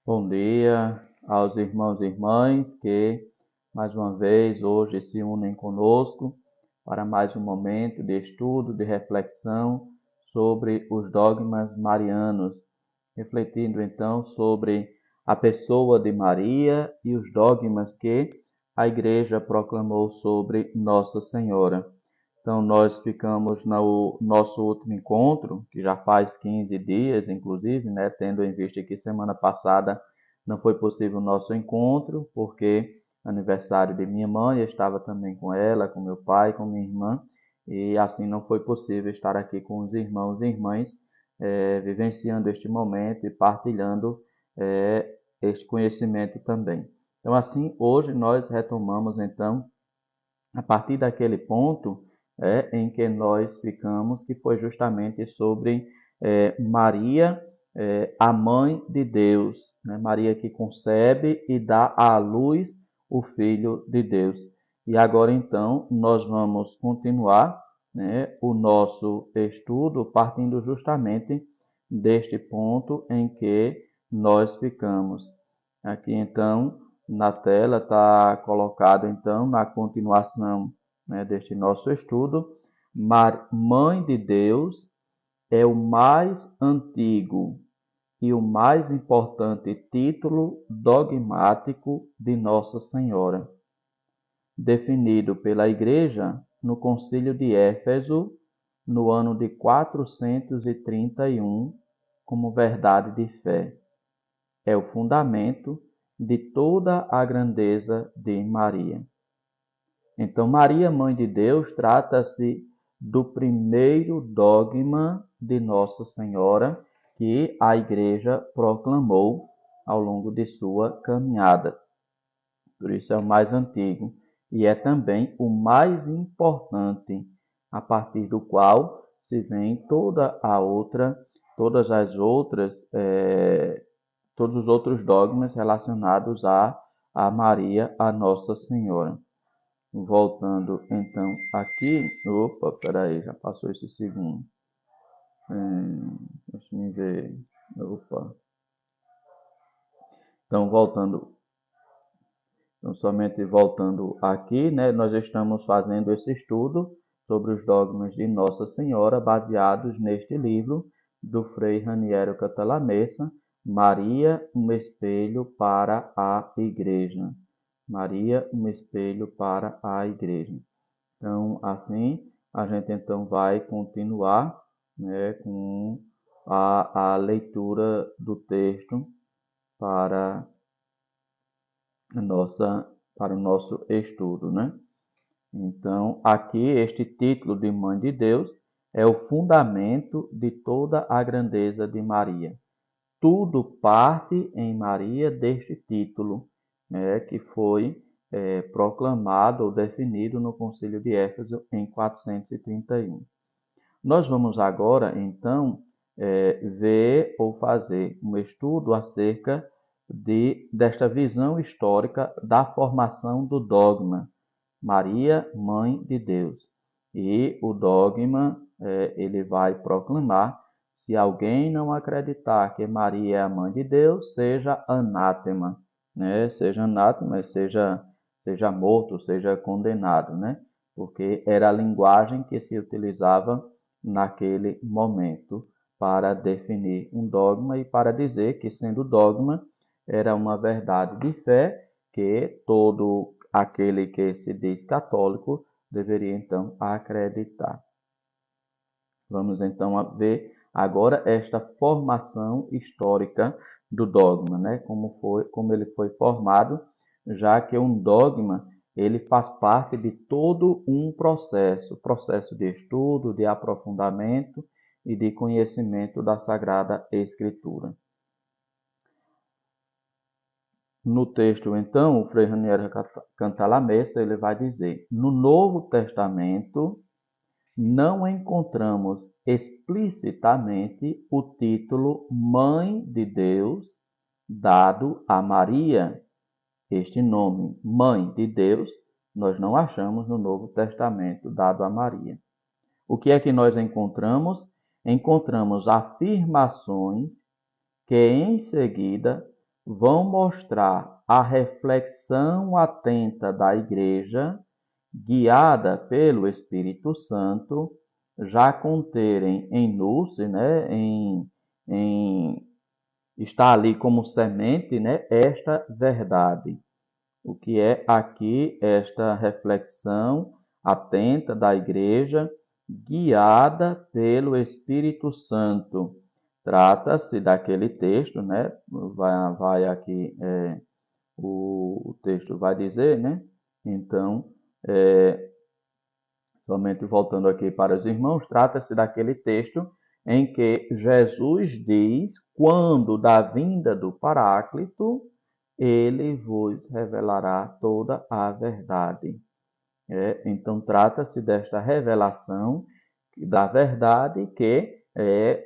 Bom dia aos irmãos e irmãs que, mais uma vez, hoje se unem conosco para mais um momento de estudo, de reflexão sobre os dogmas marianos, refletindo então sobre a pessoa de Maria e os dogmas que a Igreja proclamou sobre Nossa Senhora. Então, nós ficamos no nosso último encontro, que já faz 15 dias, inclusive, né, tendo em vista que semana passada não foi possível o nosso encontro, porque aniversário de minha mãe, eu estava também com ela, com meu pai, com minha irmã, e assim não foi possível estar aqui com os irmãos e irmãs, vivenciando este momento e partilhando este conhecimento também. Então, assim, hoje nós retomamos, então, a partir daquele ponto em que nós ficamos, que foi justamente sobre Maria, a mãe de Deus, né? Maria que concebe e dá à luz o Filho de Deus. E agora então nós vamos continuar, né, o nosso estudo partindo justamente deste ponto em que nós ficamos. Aqui então na tela está colocado, então, na continuação, né, deste nosso estudo, Mãe de Deus é o mais antigo e o mais importante título dogmático de Nossa Senhora, definido pela Igreja no Concílio de Éfeso, no ano de 431, como verdade de fé. É o fundamento de toda a grandeza de Maria. Então, Maria, Mãe de Deus, trata-se do primeiro dogma de Nossa Senhora que a Igreja proclamou ao longo de sua caminhada. Por isso é o mais antigo e é também o mais importante, a partir do qual se vem todas as outras todos os outros dogmas relacionados a Maria, a Nossa Senhora. Voltando então aqui, peraí, já passou esse segundo. Deixa eu ver. Então, somente voltando aqui, né, nós estamos fazendo esse estudo sobre os dogmas de Nossa Senhora, baseados neste livro do Frei Raniero Cantalamessa, Maria, um espelho para a Igreja. Maria, um espelho para a Igreja. Então, assim, a gente então vai continuar, né, com a leitura do texto para para o nosso estudo, né? Então, aqui este título de Mãe de Deus é o fundamento de toda a grandeza de Maria. Tudo parte em Maria deste título, né, que foi proclamado ou definido no Concílio de Éfeso em 431. Nós vamos agora, então, ver ou fazer um estudo acerca desta visão histórica da formação do dogma Maria, Mãe de Deus. E o dogma, ele vai proclamar: se alguém não acreditar que Maria é a Mãe de Deus, seja anátema, né? Seja anátema, seja morto, seja condenado, né? Porque era a linguagem que se utilizava naquele momento para definir um dogma e para dizer que, sendo dogma, era uma verdade de fé que todo aquele que se diz católico deveria então acreditar. Vamos então ver agora esta formação histórica do dogma, né? Como ele foi formado, já que um dogma ele faz parte de todo um processo de estudo, de aprofundamento e de conhecimento da Sagrada Escritura. No texto, então, o Frei Raniero Cantalamessa, ele vai dizer: no Novo Testamento não encontramos explicitamente o título Mãe de Deus dado a Maria. Este nome, Mãe de Deus, nós não achamos no Novo Testamento dado a Maria. O que é que nós encontramos? Encontramos afirmações que em seguida vão mostrar a reflexão atenta da igreja, guiada pelo Espírito Santo, já conterem em Núce, né, está ali como semente, né, esta verdade. O que é aqui esta reflexão atenta da igreja, guiada pelo Espírito Santo. Trata-se daquele texto, né? Vai aqui, o texto vai dizer, né? Então, somente voltando aqui para os irmãos, trata-se daquele texto em que Jesus diz: quando da vinda do Paráclito, ele vos revelará toda a verdade. Então, trata-se desta revelação da verdade que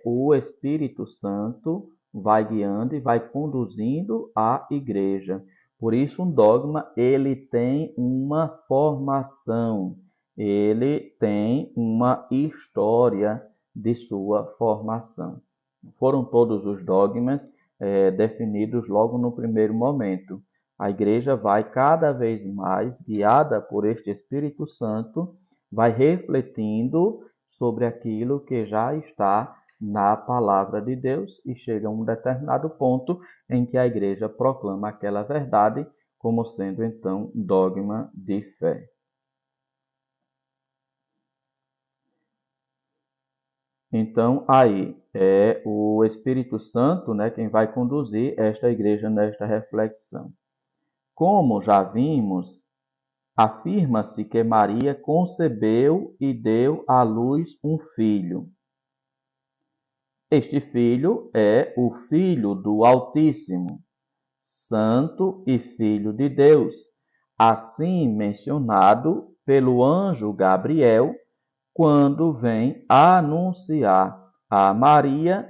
o Espírito Santo vai guiando e vai conduzindo a igreja. Por isso, um dogma, ele tem uma formação, ele tem uma história de sua formação. Foram todos os dogmas definidos logo no primeiro momento. A igreja vai cada vez mais, guiada por este Espírito Santo, vai refletindo sobre aquilo que já está na palavra de Deus e chega a um determinado ponto em que a igreja proclama aquela verdade como sendo então dogma de fé. Então, aí é o Espírito Santo, né, quem vai conduzir esta igreja nesta reflexão. Como já vimos, afirma-se que Maria concebeu e deu à luz um filho. Este filho é o Filho do Altíssimo, Santo e Filho de Deus, assim mencionado pelo anjo Gabriel, quando vem anunciar a Maria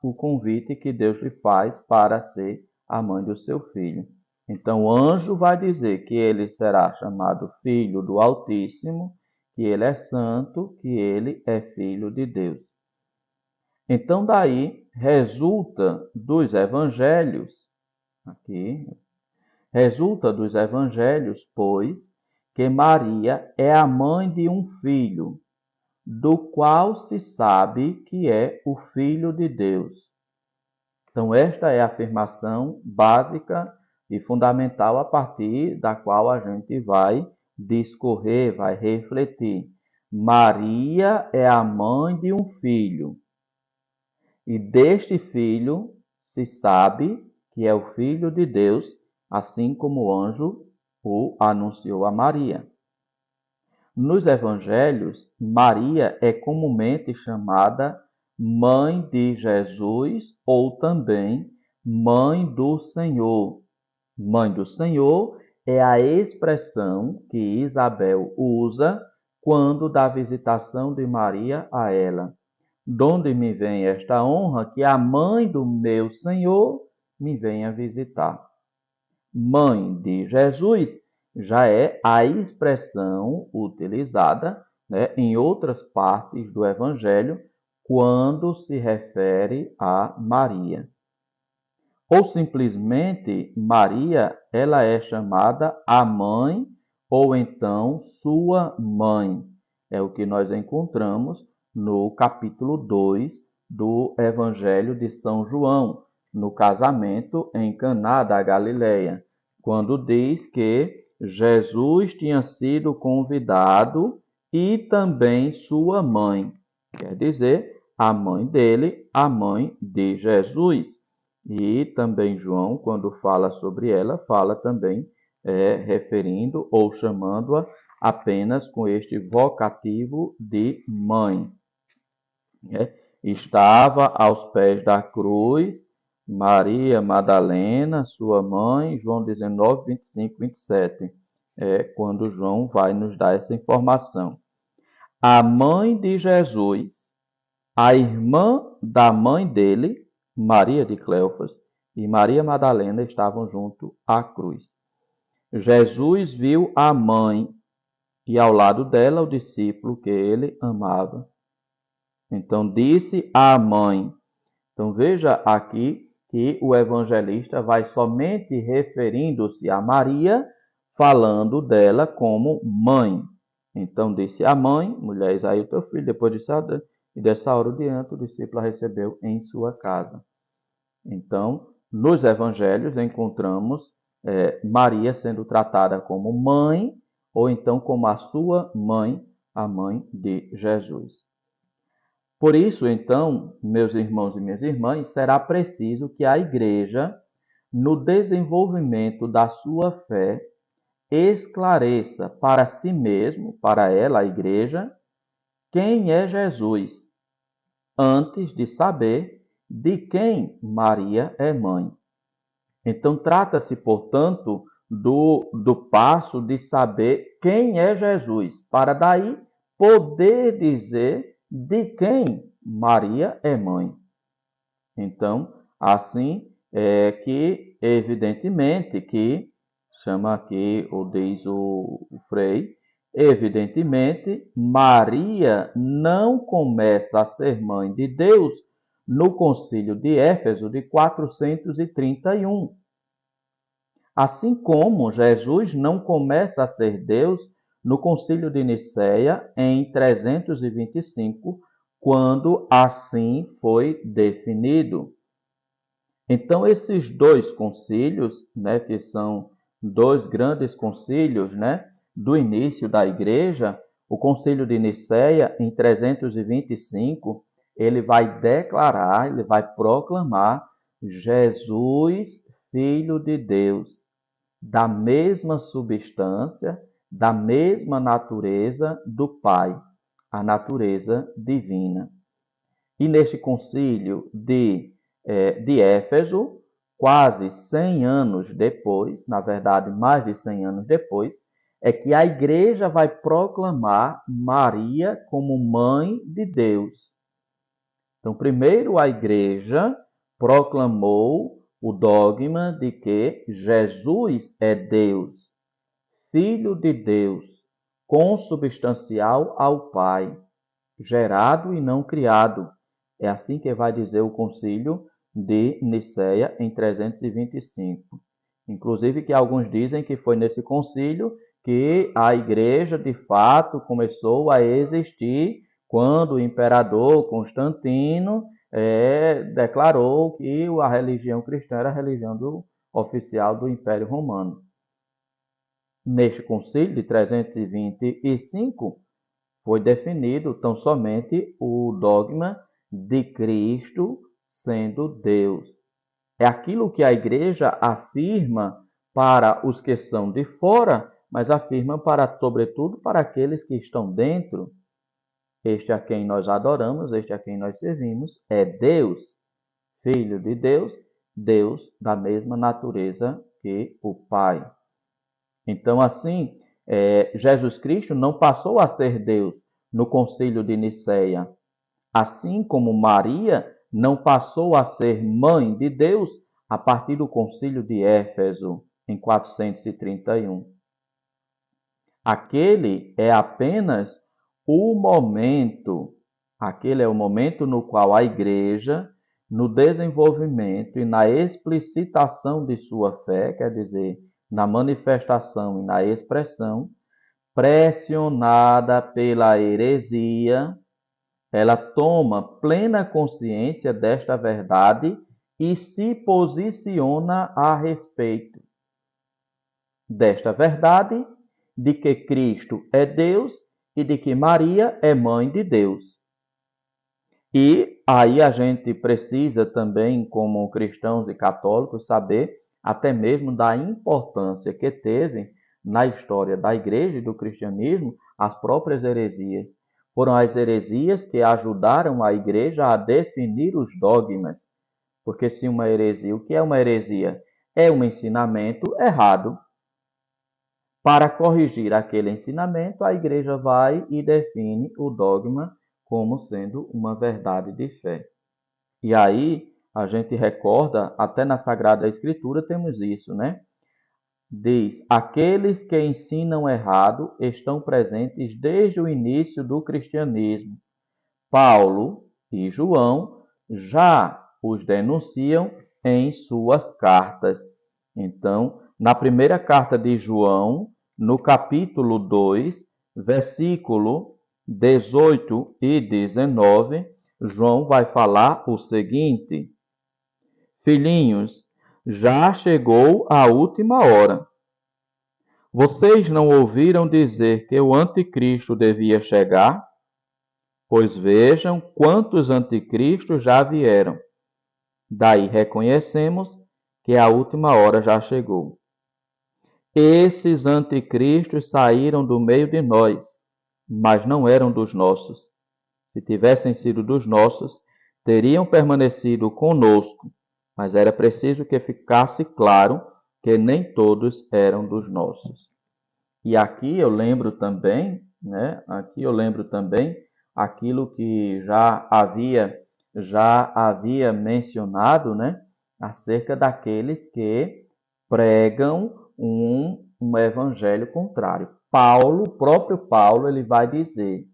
o convite que Deus lhe faz para ser a mãe do seu filho. Então, o anjo vai dizer que ele será chamado Filho do Altíssimo, que ele é santo, que ele é Filho de Deus. Então, daí resulta dos evangelhos, pois, que Maria é a mãe de um filho, do qual se sabe que é o Filho de Deus. Então, esta é a afirmação básica e fundamental a partir da qual a gente vai discorrer, vai refletir. Maria é a mãe de um filho, e deste filho se sabe que é o Filho de Deus, assim como o anjo o anunciou a Maria. Nos evangelhos, Maria é comumente chamada Mãe de Jesus ou também Mãe do Senhor. Mãe do Senhor é a expressão que Isabel usa quando dá visitação de Maria a ela. Donde me vem esta honra que a mãe do meu Senhor me venha visitar. Mãe de Jesus já é a expressão utilizada, né, em outras partes do Evangelho quando se refere a Maria. Ou simplesmente Maria, ela é chamada a mãe ou então sua mãe. É o que nós encontramos no capítulo 2 do Evangelho de São João, no casamento em Caná da Galileia, quando diz que Jesus tinha sido convidado e também sua mãe, quer dizer, a mãe dele, a mãe de Jesus. E também João, quando fala sobre ela, fala também referindo ou chamando-a apenas com este vocativo de mãe. Estava aos pés da cruz Maria Madalena, sua mãe, João 19, 25, 27. Quando João vai nos dar essa informação. A mãe de Jesus, a irmã da mãe dele, Maria de Cleofas, e Maria Madalena estavam junto à cruz. Jesus viu a mãe e ao lado dela o discípulo que ele amava. Então disse à mãe. Então veja aqui que o evangelista vai somente referindo-se a Maria, falando dela como mãe. Então disse a mãe, mulher, eis aí o teu filho, depois disse e dessa hora diante o discípulo a recebeu em sua casa. Então, nos evangelhos encontramos Maria sendo tratada como mãe, ou então como a sua mãe, a mãe de Jesus. Por isso, então, meus irmãos e minhas irmãs, será preciso que a igreja, no desenvolvimento da sua fé, esclareça para si mesmo, para ela, a igreja, quem é Jesus, antes de saber de quem Maria é mãe. Então, trata-se, portanto, do passo de saber quem é Jesus, para daí poder dizer de quem Maria é mãe. Então, assim é que, evidentemente, que chama aqui, ou diz o Frei, evidentemente, Maria não começa a ser mãe de Deus no concílio de Éfeso de 431. Assim como Jesus não começa a ser Deus no concílio de Nicéia em 325, quando assim foi definido. Então, esses dois concílios, que são dois grandes concílios, do início da igreja, o concílio de Nicéia, em 325, ele vai declarar, ele vai proclamar Jesus, Filho de Deus, da mesma substância, da mesma natureza do Pai, a natureza divina. E neste concílio de Éfeso, quase 100 anos depois, na verdade, mais de 100 anos depois, é que a igreja vai proclamar Maria como mãe de Deus. Então, primeiro a igreja proclamou o dogma de que Jesus é Deus, Filho de Deus, consubstancial ao Pai, gerado e não criado. É assim que vai dizer o concílio de Nicéia em 325. Inclusive que alguns dizem que foi nesse concílio que a igreja de fato começou a existir quando o imperador Constantino declarou que a religião cristã era a religião oficial do Império Romano. Neste concílio de 325 foi definido tão somente o dogma de Cristo sendo Deus. É aquilo que a igreja afirma para os que são de fora, mas afirma sobretudo para aqueles que estão dentro. Este a quem nós adoramos, este a quem nós servimos, é Deus, Filho de Deus, Deus da mesma natureza que o Pai. Então, assim, Jesus Cristo não passou a ser Deus no concílio de Nicéia, assim como Maria não passou a ser mãe de Deus a partir do concílio de Éfeso, em 431. Aquele é apenas o momento, aquele é o momento no qual a igreja, no desenvolvimento e na explicitação de sua fé, quer dizer, na manifestação e na expressão, pressionada pela heresia, ela toma plena consciência desta verdade e se posiciona a respeito desta verdade, de que Cristo é Deus e de que Maria é mãe de Deus. E aí a gente precisa também, como cristãos e católicos, saber até mesmo da importância que teve na história da igreja e do cristianismo as próprias heresias. Foram as heresias que ajudaram a igreja a definir os dogmas. Porque se uma heresia, o que é uma heresia? É um ensinamento errado. Para corrigir aquele ensinamento, a igreja vai e define o dogma como sendo uma verdade de fé. E aí a gente recorda, até na Sagrada Escritura temos isso, Diz, aqueles que ensinam errado estão presentes desde o início do cristianismo. Paulo e João já os denunciam em suas cartas. Então, na primeira carta de João, no capítulo 2, versículo 18 e 19, João vai falar o seguinte: Filhinhos, já chegou a última hora. Vocês não ouviram dizer que o anticristo devia chegar? Pois vejam quantos anticristos já vieram. Daí reconhecemos que a última hora já chegou. Esses anticristos saíram do meio de nós, mas não eram dos nossos. Se tivessem sido dos nossos, teriam permanecido conosco, mas era preciso que ficasse claro que nem todos eram dos nossos. E aqui eu lembro também, aquilo que já havia mencionado, acerca daqueles que pregam um evangelho contrário. O próprio Paulo, ele vai dizer: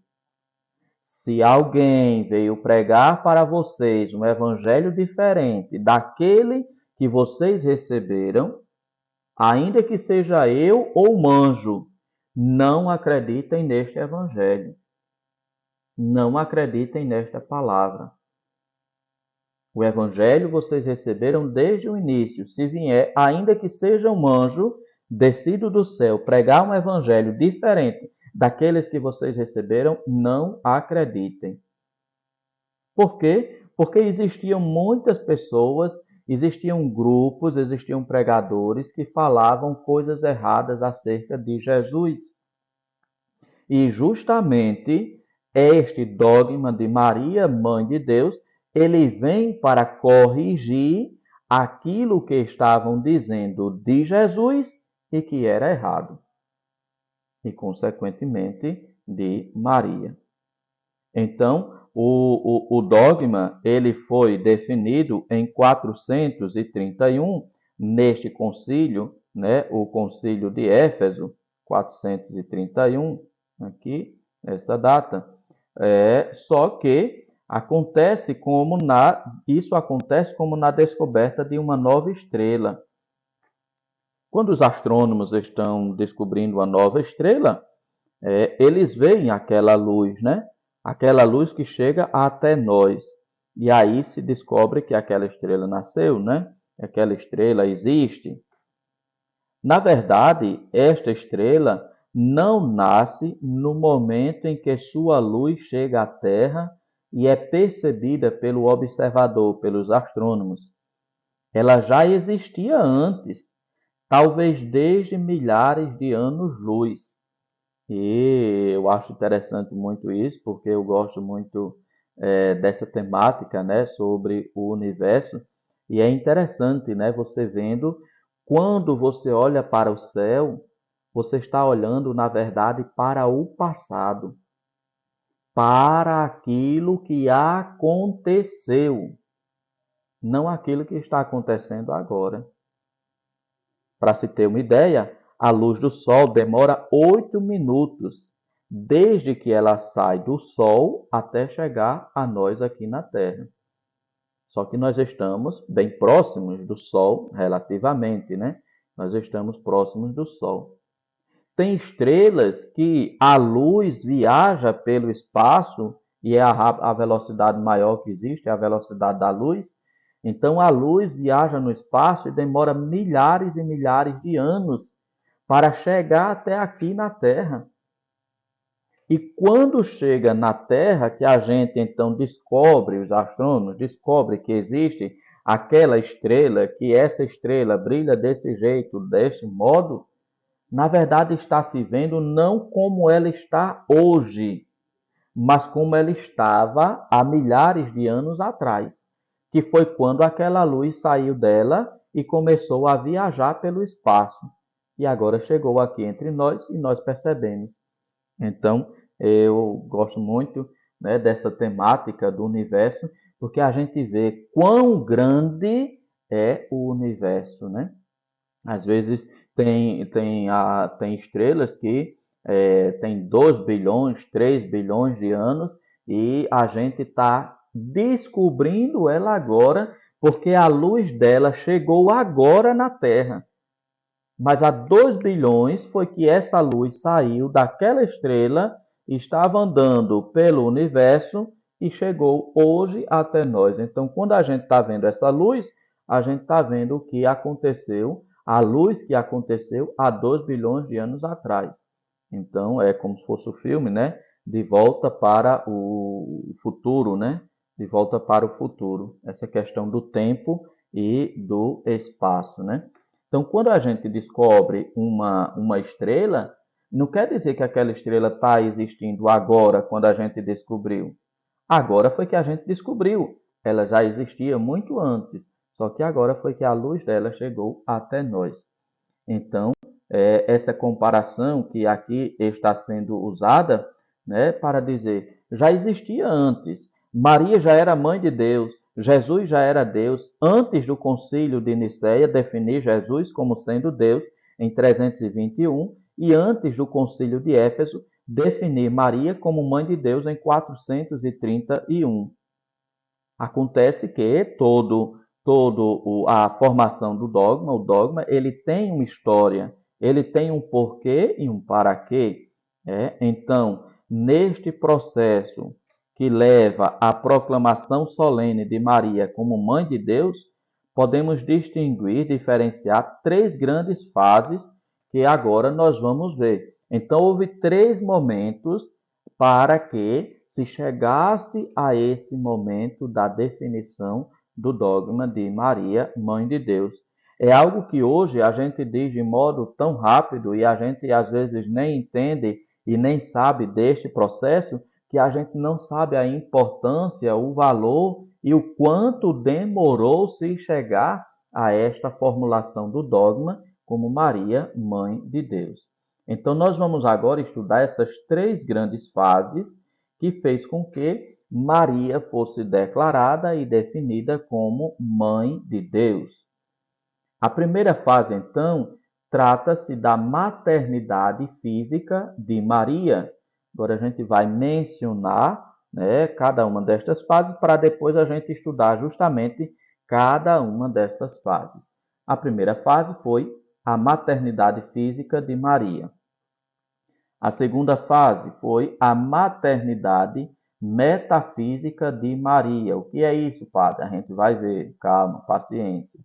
se alguém veio pregar para vocês um evangelho diferente daquele que vocês receberam, ainda que seja eu ou um anjo, não acreditem neste evangelho. Não acreditem nesta palavra. O evangelho vocês receberam desde o início. Se vier, ainda que seja um anjo descido do céu, pregar um evangelho diferente daqueles que vocês receberam, não acreditem. Por quê? Porque existiam muitas pessoas, existiam grupos, existiam pregadores que falavam coisas erradas acerca de Jesus. E justamente este dogma de Maria, mãe de Deus, ele vem para corrigir aquilo que estavam dizendo de Jesus e que era errado. E, consequentemente, de Maria. Então, o dogma ele foi definido em 431, neste concílio, o concílio de Éfeso, 431, aqui, essa data. Só que isso acontece como na descoberta de uma nova estrela. Quando os astrônomos estão descobrindo uma nova estrela, eles veem aquela luz, aquela luz que chega até nós. E aí se descobre que aquela estrela nasceu, aquela estrela existe. Na verdade, esta estrela não nasce no momento em que sua luz chega à Terra e é percebida pelo observador, pelos astrônomos. Ela já existia antes, talvez desde milhares de anos-luz. E eu acho interessante muito isso, porque eu gosto muito dessa temática, sobre o universo. E é interessante, você vendo, quando você olha para o céu, você está olhando, na verdade, para o passado, para aquilo que aconteceu, não aquilo que está acontecendo agora. Para se ter uma ideia, a luz do Sol demora 8 minutos, desde que ela sai do Sol até chegar a nós aqui na Terra. Só que nós estamos bem próximos do Sol, relativamente, Nós estamos próximos do Sol. Tem estrelas que a luz viaja pelo espaço, e é a velocidade maior que existe, é a velocidade da luz. Então, a luz viaja no espaço e demora milhares e milhares de anos para chegar até aqui na Terra. E quando chega na Terra, que a gente então descobre, os astrônomos descobrem que existe aquela estrela, que essa estrela brilha desse jeito, deste modo, na verdade está se vendo não como ela está hoje, mas como ela estava há milhares de anos atrás, que foi quando aquela luz saiu dela e começou a viajar pelo espaço. E agora chegou aqui entre nós e nós percebemos. Então, eu gosto muito dessa temática do universo, porque a gente vê quão grande é o universo, Às vezes tem estrelas que têm 2 bilhões, 3 bilhões de anos e a gente está descobrindo ela agora porque a luz dela chegou agora na Terra. Mas há 2 bilhões foi que essa luz saiu daquela estrela, estava andando pelo universo e chegou hoje até nós. Então, quando a gente está vendo essa luz, a gente está vendo o que aconteceu, a luz que aconteceu há 2 bilhões de anos atrás. Então, é como se fosse o filme, né? De volta para o futuro, né? De volta para o futuro. Essa questão do tempo e do espaço, né? Então, quando a gente descobre uma estrela, não quer dizer que aquela estrela está existindo agora, quando a gente descobriu. Agora foi que a gente descobriu. Ela já existia muito antes, só que agora foi que a luz dela chegou até nós. Então, essa comparação que aqui está sendo usada, né, para dizer, já existia antes. Maria já era mãe de Deus, Jesus já era Deus antes do concílio de Nicéia definir Jesus como sendo Deus em 321 e antes do concílio de Éfeso definir Maria como mãe de Deus em 431. Acontece que todo a formação do dogma, o dogma, ele tem uma história, ele tem um porquê e um para quê. Então, neste processo que leva à proclamação solene de Maria como mãe de Deus, podemos distinguir, diferenciar 3 grandes fases que agora nós vamos ver. Então, houve 3 momentos para que se chegasse a esse momento da definição do dogma de Maria, Mãe de Deus. É algo que hoje a gente diz de modo tão rápido e a gente às vezes nem entende e nem sabe deste processo, que a gente não sabe a importância, o valor e o quanto demorou se chegar a esta formulação do dogma como Maria, Mãe de Deus. Então, nós vamos agora estudar essas 3 grandes fases que fez com que Maria fosse declarada e definida como Mãe de Deus. A primeira fase, então, trata-se da maternidade física de Maria. Agora a gente vai mencionar, né, cada uma destas fases para depois a gente estudar justamente cada uma dessas fases. A primeira fase foi a maternidade física de Maria. A segunda fase foi a maternidade metafísica de Maria. O que é isso, padre? A gente vai ver. Calma, paciência.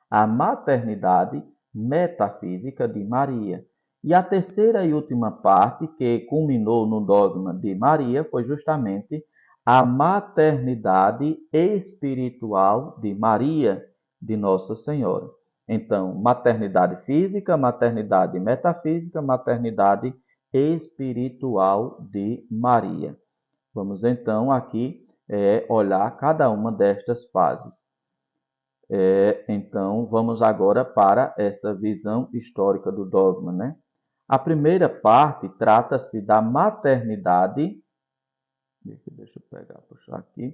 A maternidade metafísica de Maria. E a terceira e última parte, que culminou no dogma de Maria, foi justamente a maternidade espiritual de Maria, de Nossa Senhora. Então, maternidade física, maternidade metafísica, maternidade espiritual de Maria. Vamos então aqui olhar cada uma destas fases. Então, vamos agora para essa visão histórica do dogma, né? A primeira parte trata-se da maternidade, deixa eu pegar, puxar aqui,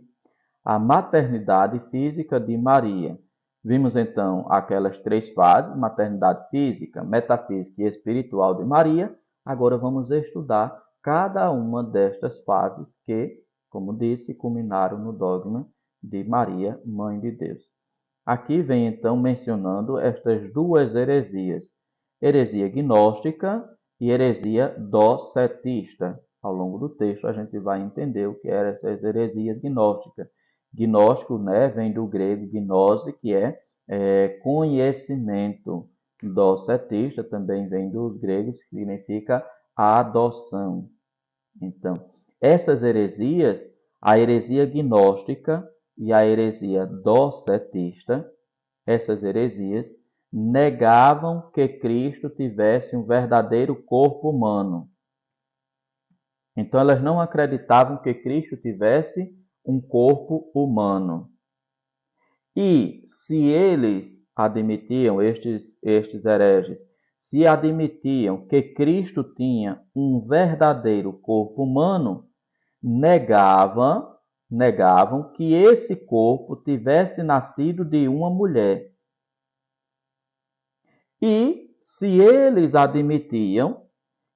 a maternidade física de Maria. Vimos então aquelas 3 fases, maternidade física, metafísica e espiritual de Maria. Agora vamos estudar cada uma destas fases que, como disse, culminaram no dogma de Maria, Mãe de Deus. Aqui vem então mencionando estas 2 heresias, heresia gnóstica e heresia docetista. Ao longo do texto a gente vai entender o que eram essas heresias gnósticas. Gnóstico, né, vem do grego gnose, que é conhecimento. Docetista também vem dos gregos, que significa adoção. Então, essas heresias, a heresia gnóstica e a heresia docetista, essas heresias negavam que Cristo tivesse um verdadeiro corpo humano. Então, elas não acreditavam que Cristo tivesse um corpo humano. E se eles admitiam, estes hereges, se admitiam que Cristo tinha um verdadeiro corpo humano, negavam que esse corpo tivesse nascido de uma mulher. E se eles admitiam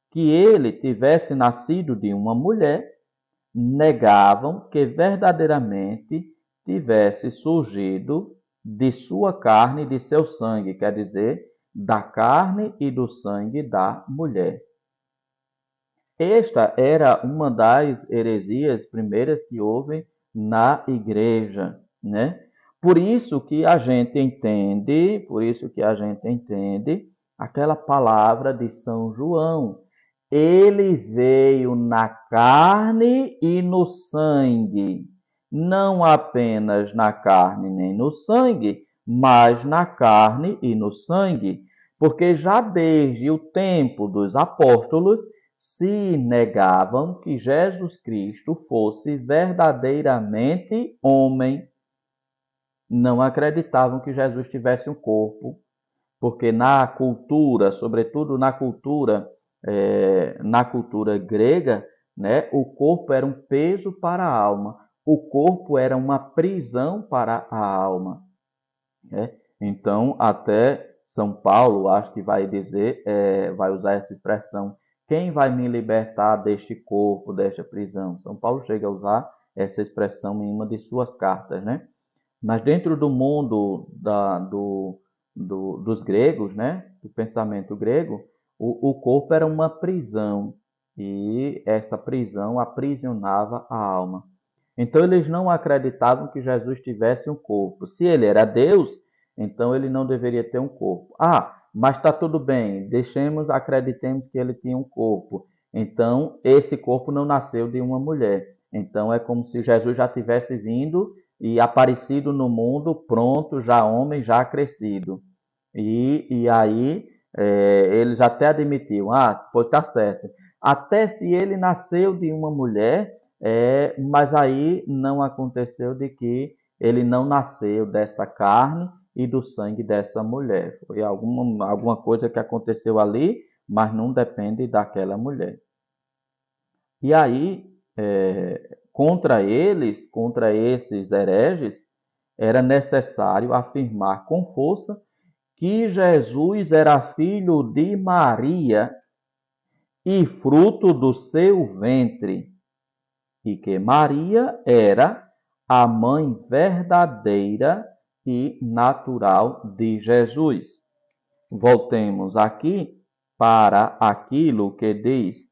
que ele tivesse nascido de uma mulher, negavam que verdadeiramente tivesse surgido de sua carne e de seu sangue, quer dizer, da carne e do sangue da mulher. Esta era uma das heresias primeiras que houve na igreja, né? Por isso que a gente entende aquela palavra de São João. Ele veio na carne e no sangue, não apenas na carne nem no sangue, mas na carne e no sangue, porque já desde o tempo dos apóstolos se negavam que Jesus Cristo fosse verdadeiramente homem. Não acreditavam que Jesus tivesse um corpo, porque na cultura, sobretudo na cultura grega, né, o corpo era um peso para a alma, o corpo era uma prisão para a alma. Né? Então, até São Paulo, acho que vai dizer, vai usar essa expressão, quem vai me libertar deste corpo, desta prisão? São Paulo chega a usar essa expressão em uma de suas cartas, né? Mas dentro do mundo dos gregos, né? Do pensamento grego, o corpo era uma prisão e essa prisão aprisionava a alma. Então eles não acreditavam que Jesus tivesse um corpo. Se ele era Deus, então ele não deveria ter um corpo. Mas está tudo bem, acreditemos que ele tinha um corpo. Então esse corpo não nasceu de uma mulher. Então é como se Jesus já tivesse vindo e aparecido no mundo, pronto, já homem, já crescido. E aí eles até admitiam, pode estar certo. Até se ele nasceu de uma mulher, mas aí não aconteceu de que ele não nasceu dessa carne e do sangue dessa mulher. Foi alguma coisa que aconteceu ali, mas não depende daquela mulher. E aí, contra esses hereges, era necessário afirmar com força que Jesus era filho de Maria e fruto do seu ventre, e que Maria era a mãe verdadeira e natural de Jesus. Voltemos aqui para aquilo que diz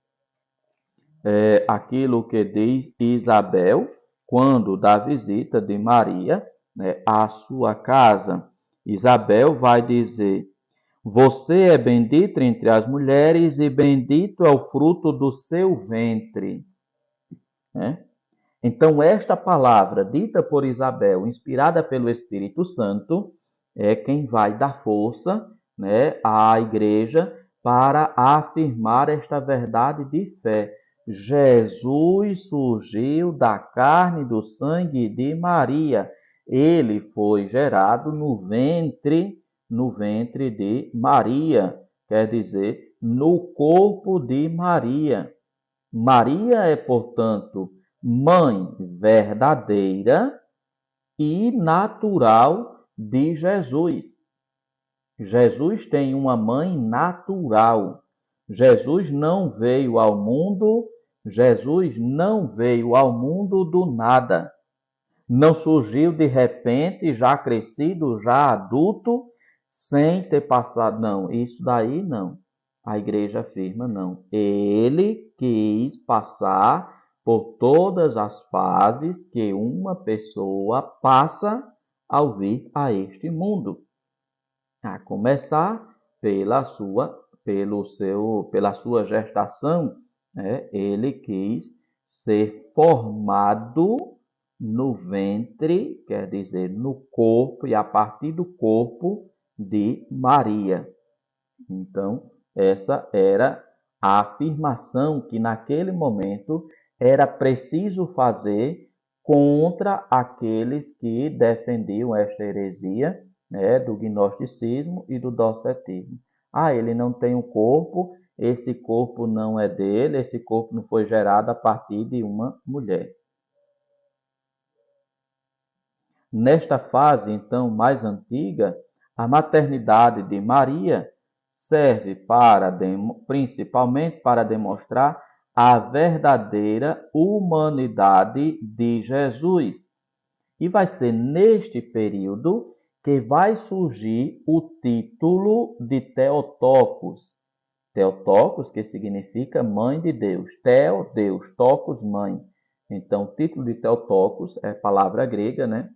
Isabel quando da visita de Maria, né, à sua casa. Isabel vai dizer: você é bendita entre as mulheres e bendito é o fruto do seu ventre. Né? Então, esta palavra dita por Isabel, inspirada pelo Espírito Santo, é quem vai dar força, né, à igreja para afirmar esta verdade de fé. Jesus surgiu da carne e do sangue de Maria. Ele foi gerado no ventre de Maria, quer dizer, no corpo de Maria. Maria é, portanto, mãe verdadeira e natural de Jesus. Jesus tem uma mãe natural. Jesus não veio ao mundo do nada. Não surgiu de repente, já crescido, já adulto, sem ter passado. Não, isso daí não. A igreja afirma não. Ele quis passar por todas as fases que uma pessoa passa ao vir a este mundo. A começar pela sua gestação, né? Ele quis ser formado no ventre, quer dizer, no corpo e a partir do corpo de Maria. Então, essa era a afirmação que naquele momento era preciso fazer contra aqueles que defendiam esta heresia, né, do gnosticismo e do docetismo. Ele não tem um corpo, esse corpo não é dele, esse corpo não foi gerado a partir de uma mulher. Nesta fase, então, mais antiga, a maternidade de Maria serve principalmente para demonstrar a verdadeira humanidade de Jesus. E vai ser neste período que vai surgir o título de Theotokos. Theotokos, que significa mãe de Deus. Theo, Deus. Tokos, mãe. Então, o título de Theotokos é palavra grega, né?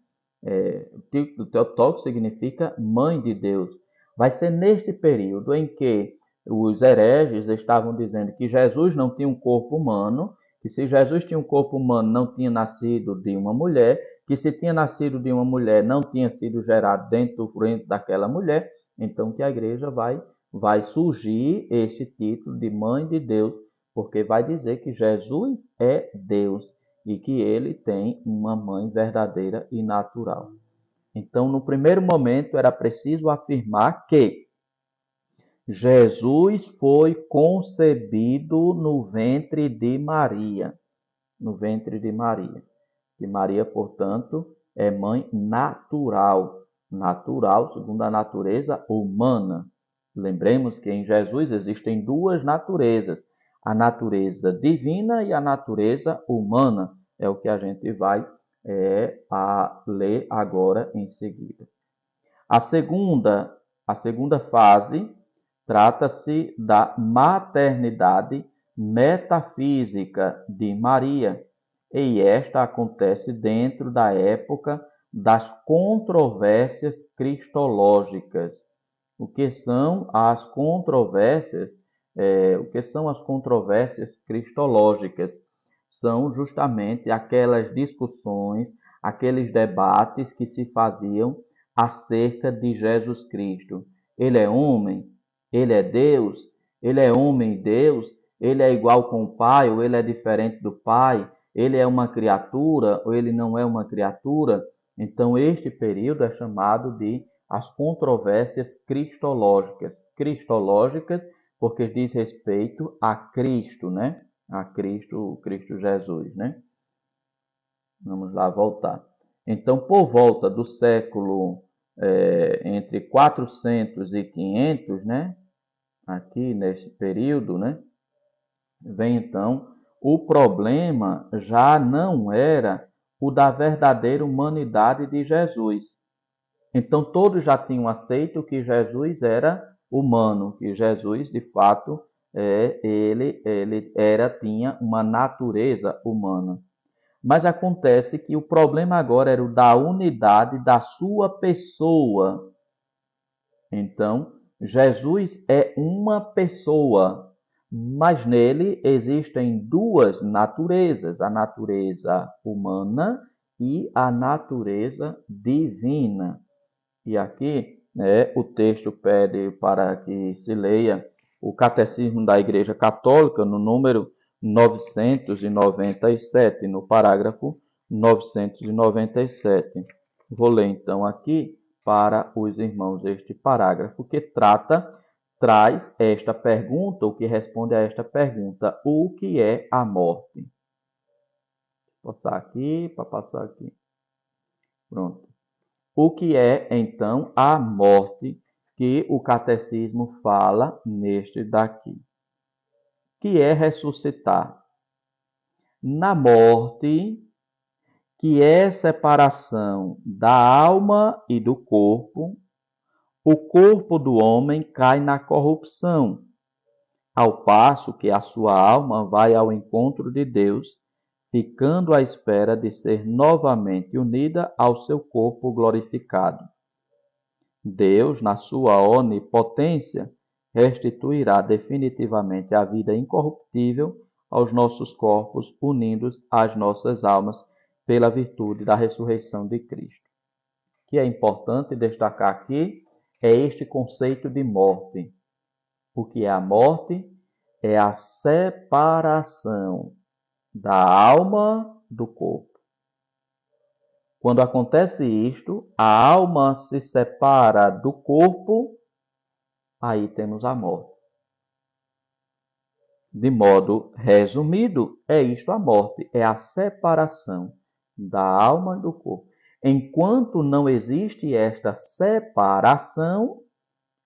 O título de Theotokos significa mãe de Deus. Vai ser neste período em que os hereges estavam dizendo que Jesus não tinha um corpo humano, que se Jesus tinha um corpo humano, não tinha nascido de uma mulher, que se tinha nascido de uma mulher, não tinha sido gerado dentro do ventre daquela mulher, então que a igreja vai surgir este título de mãe de Deus, porque vai dizer que Jesus é Deus e que ele tem uma mãe verdadeira e natural. Então, no primeiro momento, era preciso afirmar que Jesus foi concebido no ventre de Maria. No ventre de Maria. E Maria, portanto, é mãe natural. Natural, segundo a natureza humana. Lembremos que em Jesus existem duas naturezas. A natureza divina e a natureza humana. É o que a gente vai ler agora em seguida. A segunda fase trata-se da maternidade metafísica de Maria, e esta acontece dentro da época das controvérsias cristológicas. O que são as controvérsias? O que são as controvérsias cristológicas? São justamente aquelas discussões, aqueles debates que se faziam acerca de Jesus Cristo. Ele é homem? Ele é Deus? Ele é homem e Deus? Ele é igual com o Pai ou ele é diferente do Pai? Ele é uma criatura ou ele não é uma criatura? Então, este período é chamado de as controvérsias cristológicas. Cristológicas porque diz respeito a Cristo, né? A Cristo Jesus, né? Vamos lá voltar. Então, por volta do século entre 400 e 500, né? Aqui nesse período, né? Vem então, o problema já não era o da verdadeira humanidade de Jesus. Então todos já tinham aceito que Jesus era humano, que Jesus de fato ele tinha uma natureza humana. Mas acontece que o problema agora era o da unidade da sua pessoa. Então, Jesus é uma pessoa, mas nele existem duas naturezas, a natureza humana e a natureza divina. E aqui, o texto pede para que se leia o Catecismo da Igreja Católica, no número 997, no parágrafo 997. Vou ler então aqui para os irmãos este parágrafo que traz esta pergunta, o que responde a esta pergunta: o que é a morte? Vou passar aqui, para passar aqui. Pronto. O que é, então, a morte que o catecismo fala neste daqui? Que é ressuscitar. Na morte, que é separação da alma e do corpo, o corpo do homem cai na corrupção, ao passo que a sua alma vai ao encontro de Deus, ficando à espera de ser novamente unida ao seu corpo glorificado. Deus, na sua onipotência, restituirá definitivamente a vida incorruptível aos nossos corpos, unindo às nossas almas pela virtude da ressurreição de Cristo. O que é importante destacar aqui é este conceito de morte. O que é a morte? É a separação da alma do corpo. Quando acontece isto, a alma se separa do corpo, aí temos a morte. De modo resumido, é isto a morte, é a separação da alma do corpo. Enquanto não existe esta separação,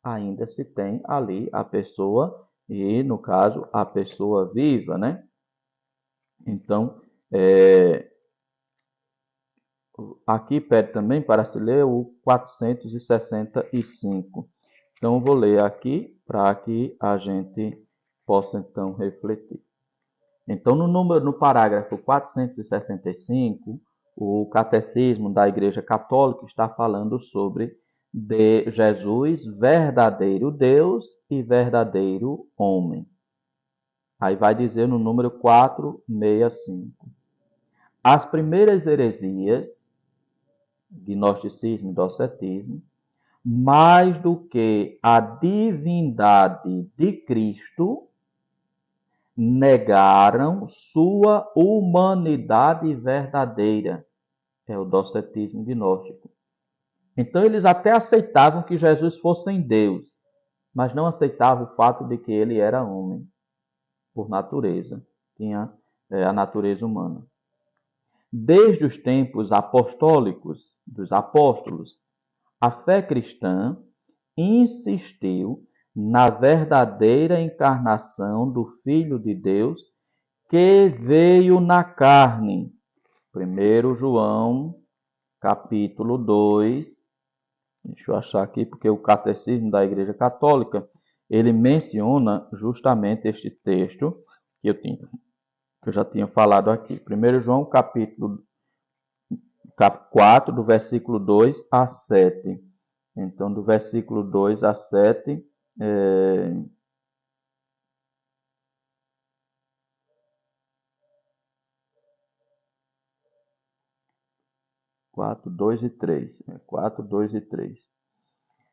ainda se tem ali a pessoa, e no caso, a pessoa viva, né? Então, aqui pede também para se ler o 465. Então, eu vou ler aqui para que a gente possa, então, refletir. Então, no parágrafo 465, o Catecismo da Igreja Católica está falando sobre de Jesus, verdadeiro Deus e verdadeiro homem. Aí vai dizer no número 465. As primeiras heresias, gnosticismo e docetismo, mais do que a divindade de Cristo, negaram sua humanidade verdadeira. É o docetismo gnóstico. Então eles até aceitavam que Jesus fosse Deus, mas não aceitavam o fato de que ele era homem, por natureza, tinha a natureza humana. Desde os tempos apostólicos, dos apóstolos, a fé cristã insistiu na verdadeira encarnação do Filho de Deus que veio na carne. 1 João, capítulo 2. Deixa eu achar aqui, porque o Catecismo da Igreja Católica, ele menciona justamente este texto que eu já tinha falado aqui. 1 João, capítulo 4, do versículo 2 a 7. Então, do versículo 2 a 7, 4, 2 e 3. 4, 2 e 3.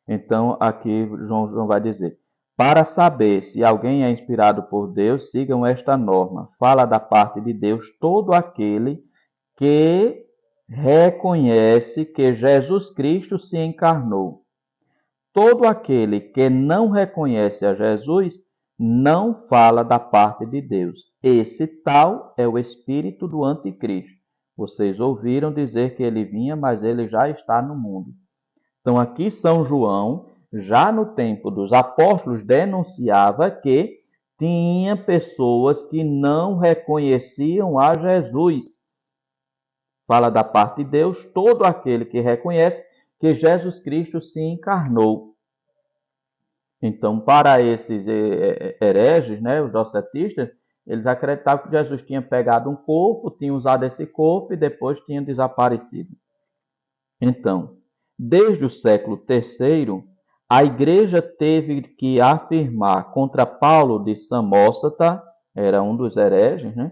Então, aqui João vai dizer: para saber se alguém é inspirado por Deus, sigam esta norma. Fala da parte de Deus todo aquele que reconhece que Jesus Cristo se encarnou. Todo aquele que não reconhece a Jesus não fala da parte de Deus. Esse tal é o espírito do anticristo. Vocês ouviram dizer que ele vinha, mas ele já está no mundo. Então, aqui São João, já no tempo dos apóstolos, denunciava que tinha pessoas que não reconheciam a Jesus. Fala da parte de Deus, todo aquele que reconhece que Jesus Cristo se encarnou. Então, para esses hereges, né, os docetistas, eles acreditavam que Jesus tinha pegado um corpo, tinha usado esse corpo e depois tinha desaparecido. Então, desde o século III, a Igreja teve que afirmar contra Paulo de Samósata, era um dos hereges, né,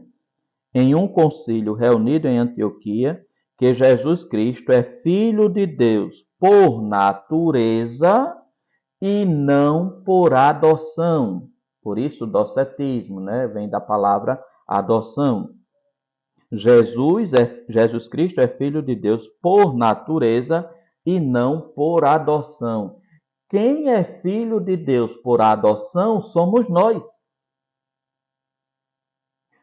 em um concílio reunido em Antioquia, que Jesus Cristo é Filho de Deus por natureza e não por adoção. Por isso, docetismo, né, vem da palavra adoção. Jesus Cristo é Filho de Deus por natureza e não por adoção. Quem é filho de Deus por adoção somos nós.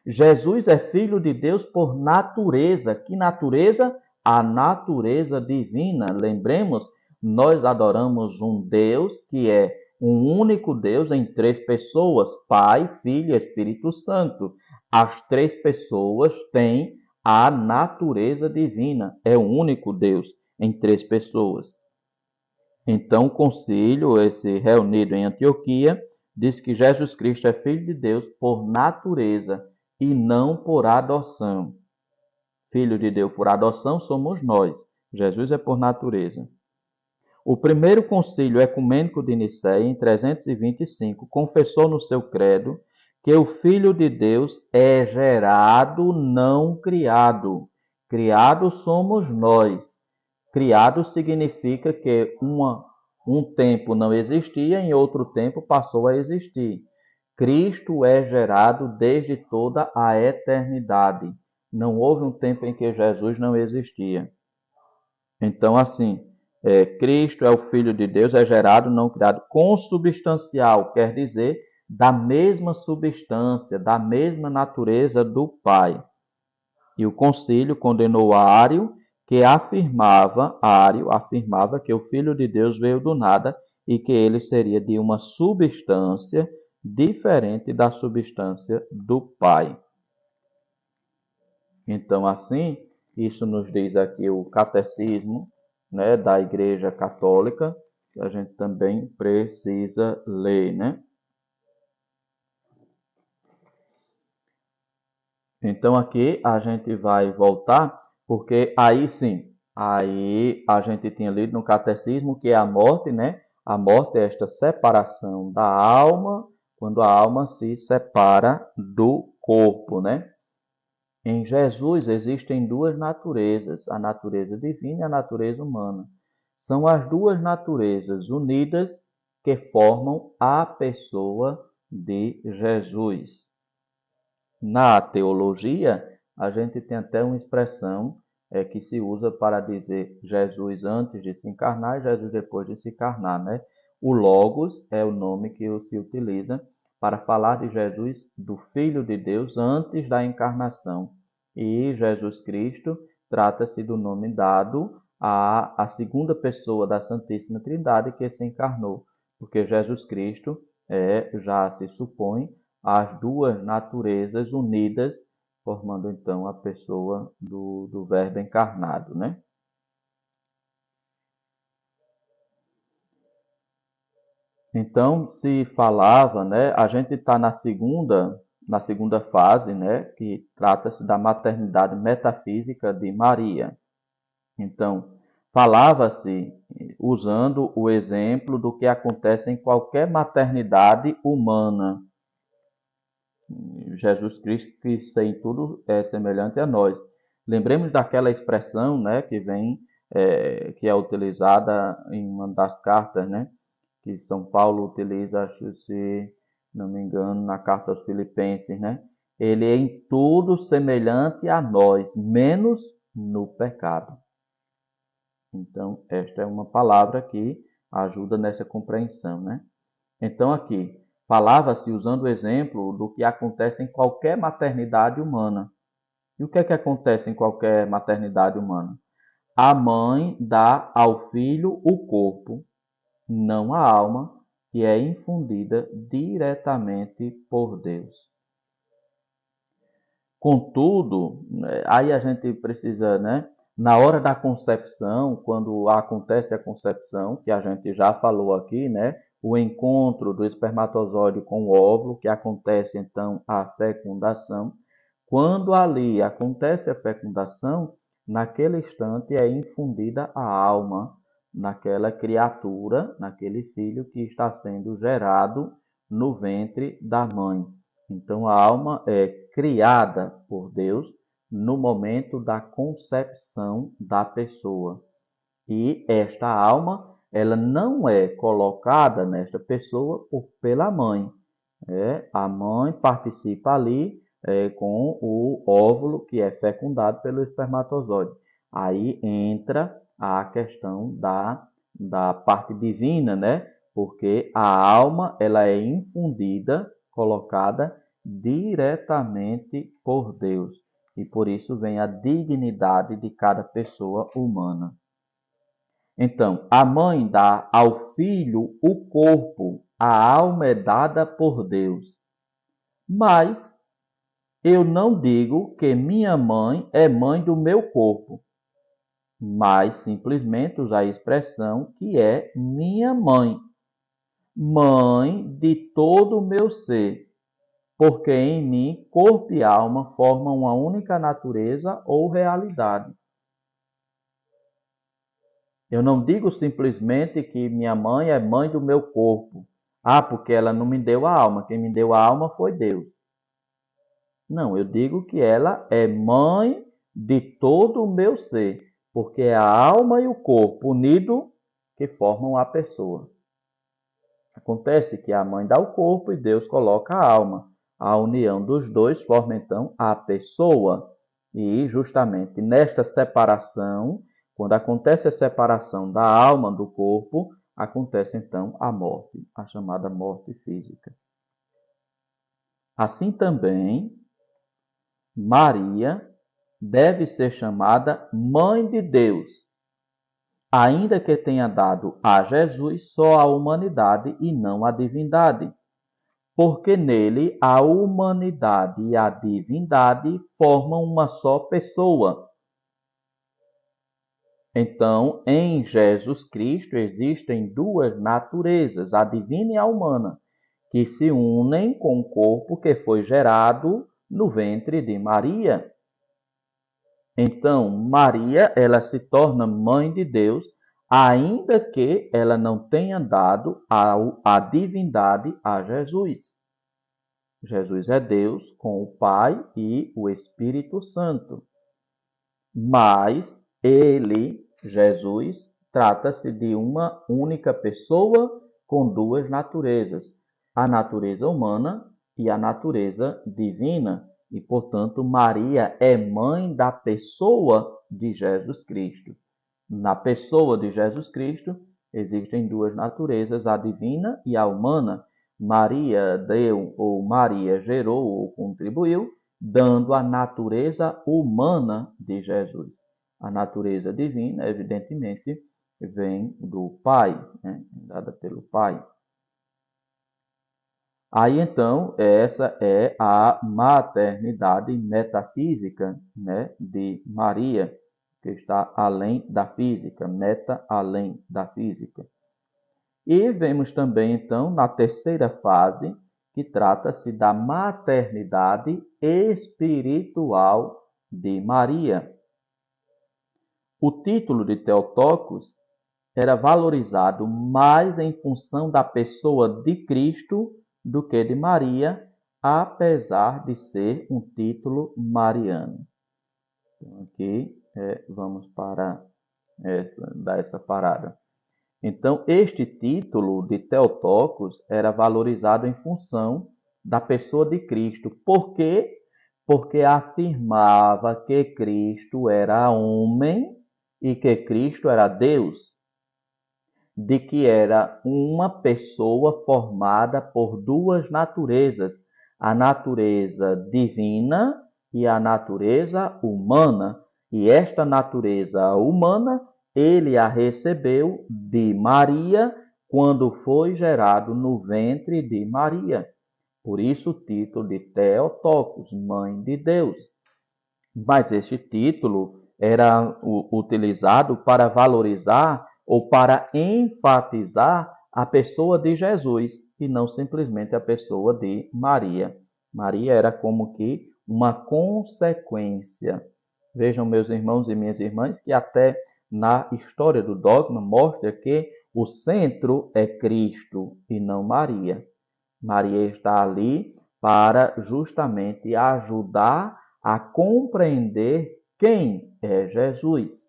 Jesus é Filho de Deus por natureza. Que natureza? A natureza divina. Lembremos, nós adoramos um Deus que é um único Deus em três pessoas, Pai, Filho e Espírito Santo. As três pessoas têm a natureza divina. É um único Deus em três pessoas. Então, o concílio, esse reunido em Antioquia, diz que Jesus Cristo é Filho de Deus por natureza e não por adoção. Filho de Deus por adoção somos nós. Jesus é por natureza. O primeiro concílio ecumênico de Nicéia, em 325, confessou no seu credo que o Filho de Deus é gerado, não criado. Criado somos nós. Criado significa que um tempo não existia, em outro tempo passou a existir. Cristo é gerado desde toda a eternidade. Não houve um tempo em que Jesus não existia. Então, assim, Cristo é o Filho de Deus, é gerado, não criado, consubstancial, quer dizer, da mesma substância, da mesma natureza do Pai. E o concílio condenou Ário, que afirmava que o Filho de Deus veio do nada e que ele seria de uma substância diferente da substância do Pai. Então, assim, Isso nos diz aqui o catecismo, né, da Igreja Católica, que a gente também precisa ler, né? Então aqui a gente vai voltar, porque aí sim, aí a gente tinha lido no catecismo que é a morte, né? A morte é esta separação da alma, quando a alma se separa do corpo, né? Em Jesus existem duas naturezas, a natureza divina e a natureza humana. São as duas naturezas unidas que formam a pessoa de Jesus. Na teologia, a gente tem até uma expressão que se usa para dizer Jesus antes de se encarnar e Jesus depois de se encarnar, né? O Logos é o nome que se utiliza para falar de Jesus, do Filho de Deus, antes da encarnação. E Jesus Cristo trata-se do nome dado à segunda pessoa da Santíssima Trindade que se encarnou, porque Jesus Cristo já se supõe as duas naturezas unidas, formando então a pessoa do Verbo encarnado, né? Então, se falava, né? A gente está na segunda fase, né? Que trata-se da maternidade metafísica de Maria. Então, falava-se usando o exemplo do que acontece em qualquer maternidade humana. Jesus Cristo, que em tudo é semelhante a nós. Lembremos daquela expressão, né, que vem, que é utilizada em uma das cartas, né, que São Paulo utiliza, acho que se não me engano, na carta aos Filipenses, né? Ele é em tudo semelhante a nós, menos no pecado. Então, esta é uma palavra que ajuda nessa compreensão, né? Então, aqui, falava-se usando o exemplo do que acontece em qualquer maternidade humana. E o que é que acontece em qualquer maternidade humana? A mãe dá ao filho o corpo, não a alma, que é infundida diretamente por Deus. Contudo, aí a gente precisa, né? Na hora da concepção, quando acontece a concepção, que a gente já falou aqui, né? O encontro do espermatozoide com o óvulo, que acontece então a fecundação. Quando ali acontece a fecundação, naquele instante é infundida a alma naquela criatura, naquele filho que está sendo gerado no ventre da mãe. Então a alma é criada por Deus no momento da concepção da pessoa. E esta alma, ela não é colocada nesta pessoa pela mãe. A mãe participa ali com o óvulo que é fecundado pelo espermatozoide. Aí entra a questão da parte divina, né? Porque a alma ela é infundida, colocada diretamente por Deus. E por isso vem a dignidade de cada pessoa humana. Então, a mãe dá ao filho o corpo, a alma é dada por Deus. Mas eu não digo que minha mãe é mãe do meu corpo, mas simplesmente usar a expressão que é minha mãe, mãe de todo o meu ser, porque em mim corpo e alma formam uma única natureza ou realidade. Eu não digo simplesmente que minha mãe é mãe do meu corpo. Ah, porque ela não me deu a alma. Quem me deu a alma foi Deus. Não, eu digo que ela é mãe de todo o meu ser, porque é a alma e o corpo unidos que formam a pessoa. Acontece que a mãe dá o corpo e Deus coloca a alma. A união dos dois forma então a pessoa. E justamente nesta separação, quando acontece a separação da alma do corpo, acontece então a morte, a chamada morte física. Assim também, Maria deve ser chamada Mãe de Deus, ainda que tenha dado a Jesus só a humanidade e não a divindade, porque nele a humanidade e a divindade formam uma só pessoa. Então, em Jesus Cristo existem duas naturezas, a divina e a humana, que se unem com o corpo que foi gerado no ventre de Maria. Então, Maria, ela se torna mãe de Deus, ainda que ela não tenha dado a divindade a Jesus. Jesus é Deus com o Pai e o Espírito Santo. Mas ele, Jesus, trata-se de uma única pessoa com duas naturezas, a natureza humana e a natureza divina. E, portanto, Maria é mãe da pessoa de Jesus Cristo. Na pessoa de Jesus Cristo existem duas naturezas, a divina e a humana. Maria deu, ou Maria gerou ou contribuiu, dando a natureza humana de Jesus. A natureza divina, evidentemente, vem do Pai, né? Dada pelo Pai. Aí então, essa é a maternidade metafísica, né, de Maria, que está além da física, meta além da física. E vemos também então na terceira fase, que trata-se da maternidade espiritual de Maria. O título de Theotokos era valorizado mais em função da pessoa de Cristo do que de Maria, apesar de ser um título mariano. Então, aqui vamos para dar essa parada. Então, este título de Theotokos era valorizado em função da pessoa de Cristo. Por quê? Porque afirmava que Cristo era homem e que Cristo era Deus, de que era uma pessoa formada por duas naturezas, a natureza divina e a natureza humana. E esta natureza humana ele a recebeu de Maria quando foi gerado no ventre de Maria. Por isso o título de Theotokos, Mãe de Deus. Mas este título era utilizado para valorizar ou para enfatizar a pessoa de Jesus e não simplesmente a pessoa de Maria. Maria era como que uma consequência. Vejam, meus irmãos e minhas irmãs, que até na história do dogma mostra que o centro é Cristo e não Maria. Maria está ali para justamente ajudar a compreender quem é Jesus.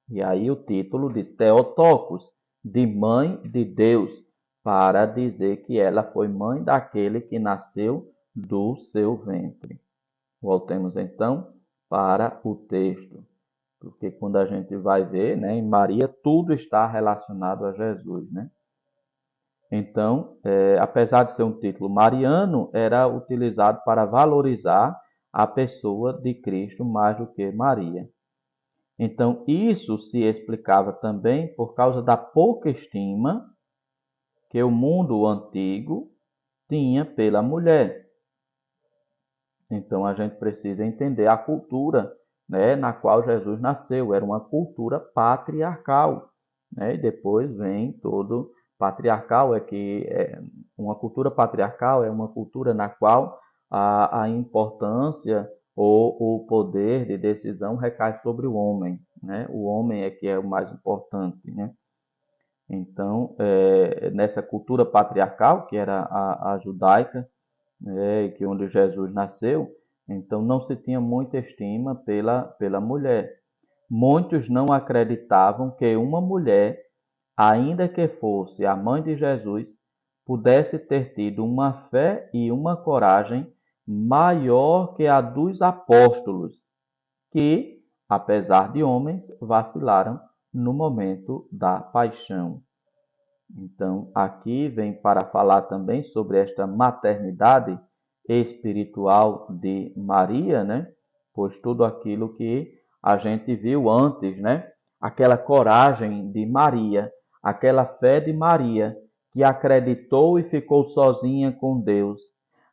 E aí o título de Theotokos, de mãe de Deus, para dizer que ela foi mãe daquele que nasceu do seu ventre. Voltemos então para o texto, porque quando a gente vai ver, né, em Maria, tudo está relacionado a Jesus, né? Então, apesar de ser um título mariano, era utilizado para valorizar a pessoa de Cristo mais do que Maria. Então, isso se explicava também por causa da pouca estima que o mundo antigo tinha pela mulher. Então, a gente precisa entender a cultura, né, na qual Jesus nasceu. Era uma cultura patriarcal, né? E depois vem todo patriarcal, uma cultura patriarcal é uma cultura na qual a importância ou o poder de decisão recai sobre o homem, né? O homem é que é o mais importante, né? Então, nessa cultura patriarcal, que era a judaica, que onde Jesus nasceu, então não se tinha muita estima pela mulher. Muitos não acreditavam que uma mulher, ainda que fosse a mãe de Jesus, pudesse ter tido uma fé e uma coragem maior que a dos apóstolos, que, apesar de homens, vacilaram no momento da paixão. Então, aqui vem para falar também sobre esta maternidade espiritual de Maria, né? Pois tudo aquilo que a gente viu antes, né? Aquela coragem de Maria, aquela fé de Maria, que acreditou e ficou sozinha com Deus.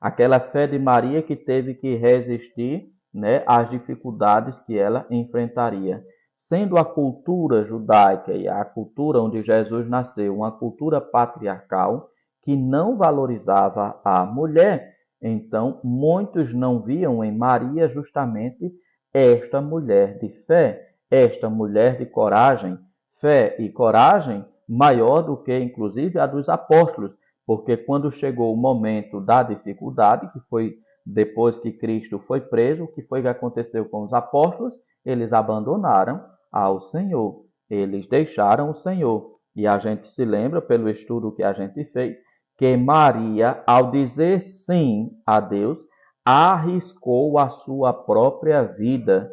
Aquela fé de Maria que teve que resistir, né, às dificuldades que ela enfrentaria. sendo a cultura judaica e a cultura onde Jesus nasceu uma cultura patriarcal que não valorizava a mulher, então muitos não viam em Maria justamente esta mulher de fé, esta mulher de coragem, fé e coragem maior do que inclusive a dos apóstolos, porque quando chegou o momento da dificuldade, que foi depois que Cristo foi preso, o que foi que aconteceu com os apóstolos? Eles abandonaram ao Senhor, eles deixaram o Senhor. E a gente se lembra, pelo estudo que a gente fez, que Maria, ao dizer sim a Deus, arriscou a sua própria vida.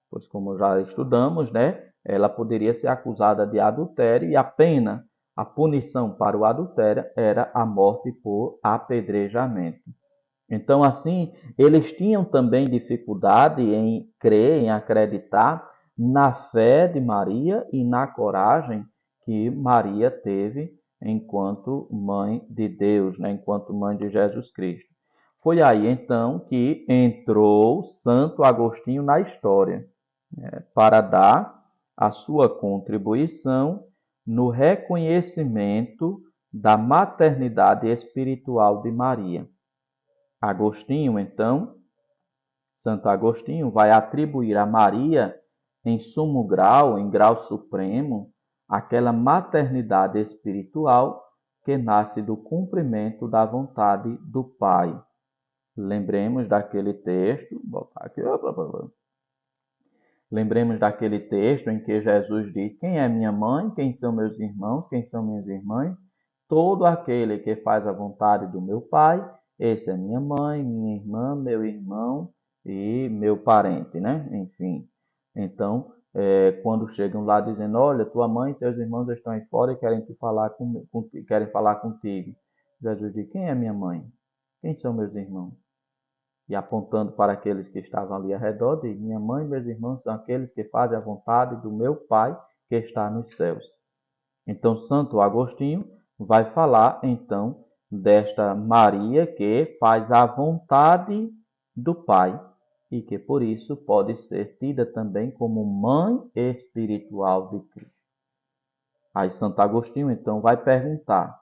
Pois, como já estudamos, né? Ela poderia ser acusada de adultério e a pena, a punição para o adultério era a morte por apedrejamento. Então, assim, eles tinham também dificuldade em crer, em acreditar na fé de Maria e na coragem que Maria teve enquanto mãe de Deus, né? Enquanto mãe de Jesus Cristo. Foi aí, então, que entrou Santo Agostinho na história, né? Para dar a sua contribuição no reconhecimento da maternidade espiritual de Maria. Agostinho, então, Santo Agostinho vai atribuir a Maria, em sumo grau, em grau supremo, aquela maternidade espiritual que nasce do cumprimento da vontade do Pai. Lembremos daquele texto, botar aqui, lembremos daquele texto em que Jesus diz: quem é minha mãe, quem são meus irmãos, quem são minhas irmãs? Todo aquele que faz a vontade do meu Pai, esse é minha mãe, minha irmã, meu irmão e meu parente, né? Enfim. Então, quando chegam lá dizendo: olha, tua mãe e teus irmãos estão aí fora e querem querem falar contigo. Jesus diz: quem é minha mãe? Quem são meus irmãos? E apontando para aqueles que estavam ali ao redor, diz: minha mãe e meus irmãos são aqueles que fazem a vontade do meu Pai que está nos céus. Então, Santo Agostinho vai falar, então, desta Maria que faz a vontade do Pai e que, por isso, pode ser tida também como mãe espiritual de Cristo. Aí, Santo Agostinho, então, vai perguntar: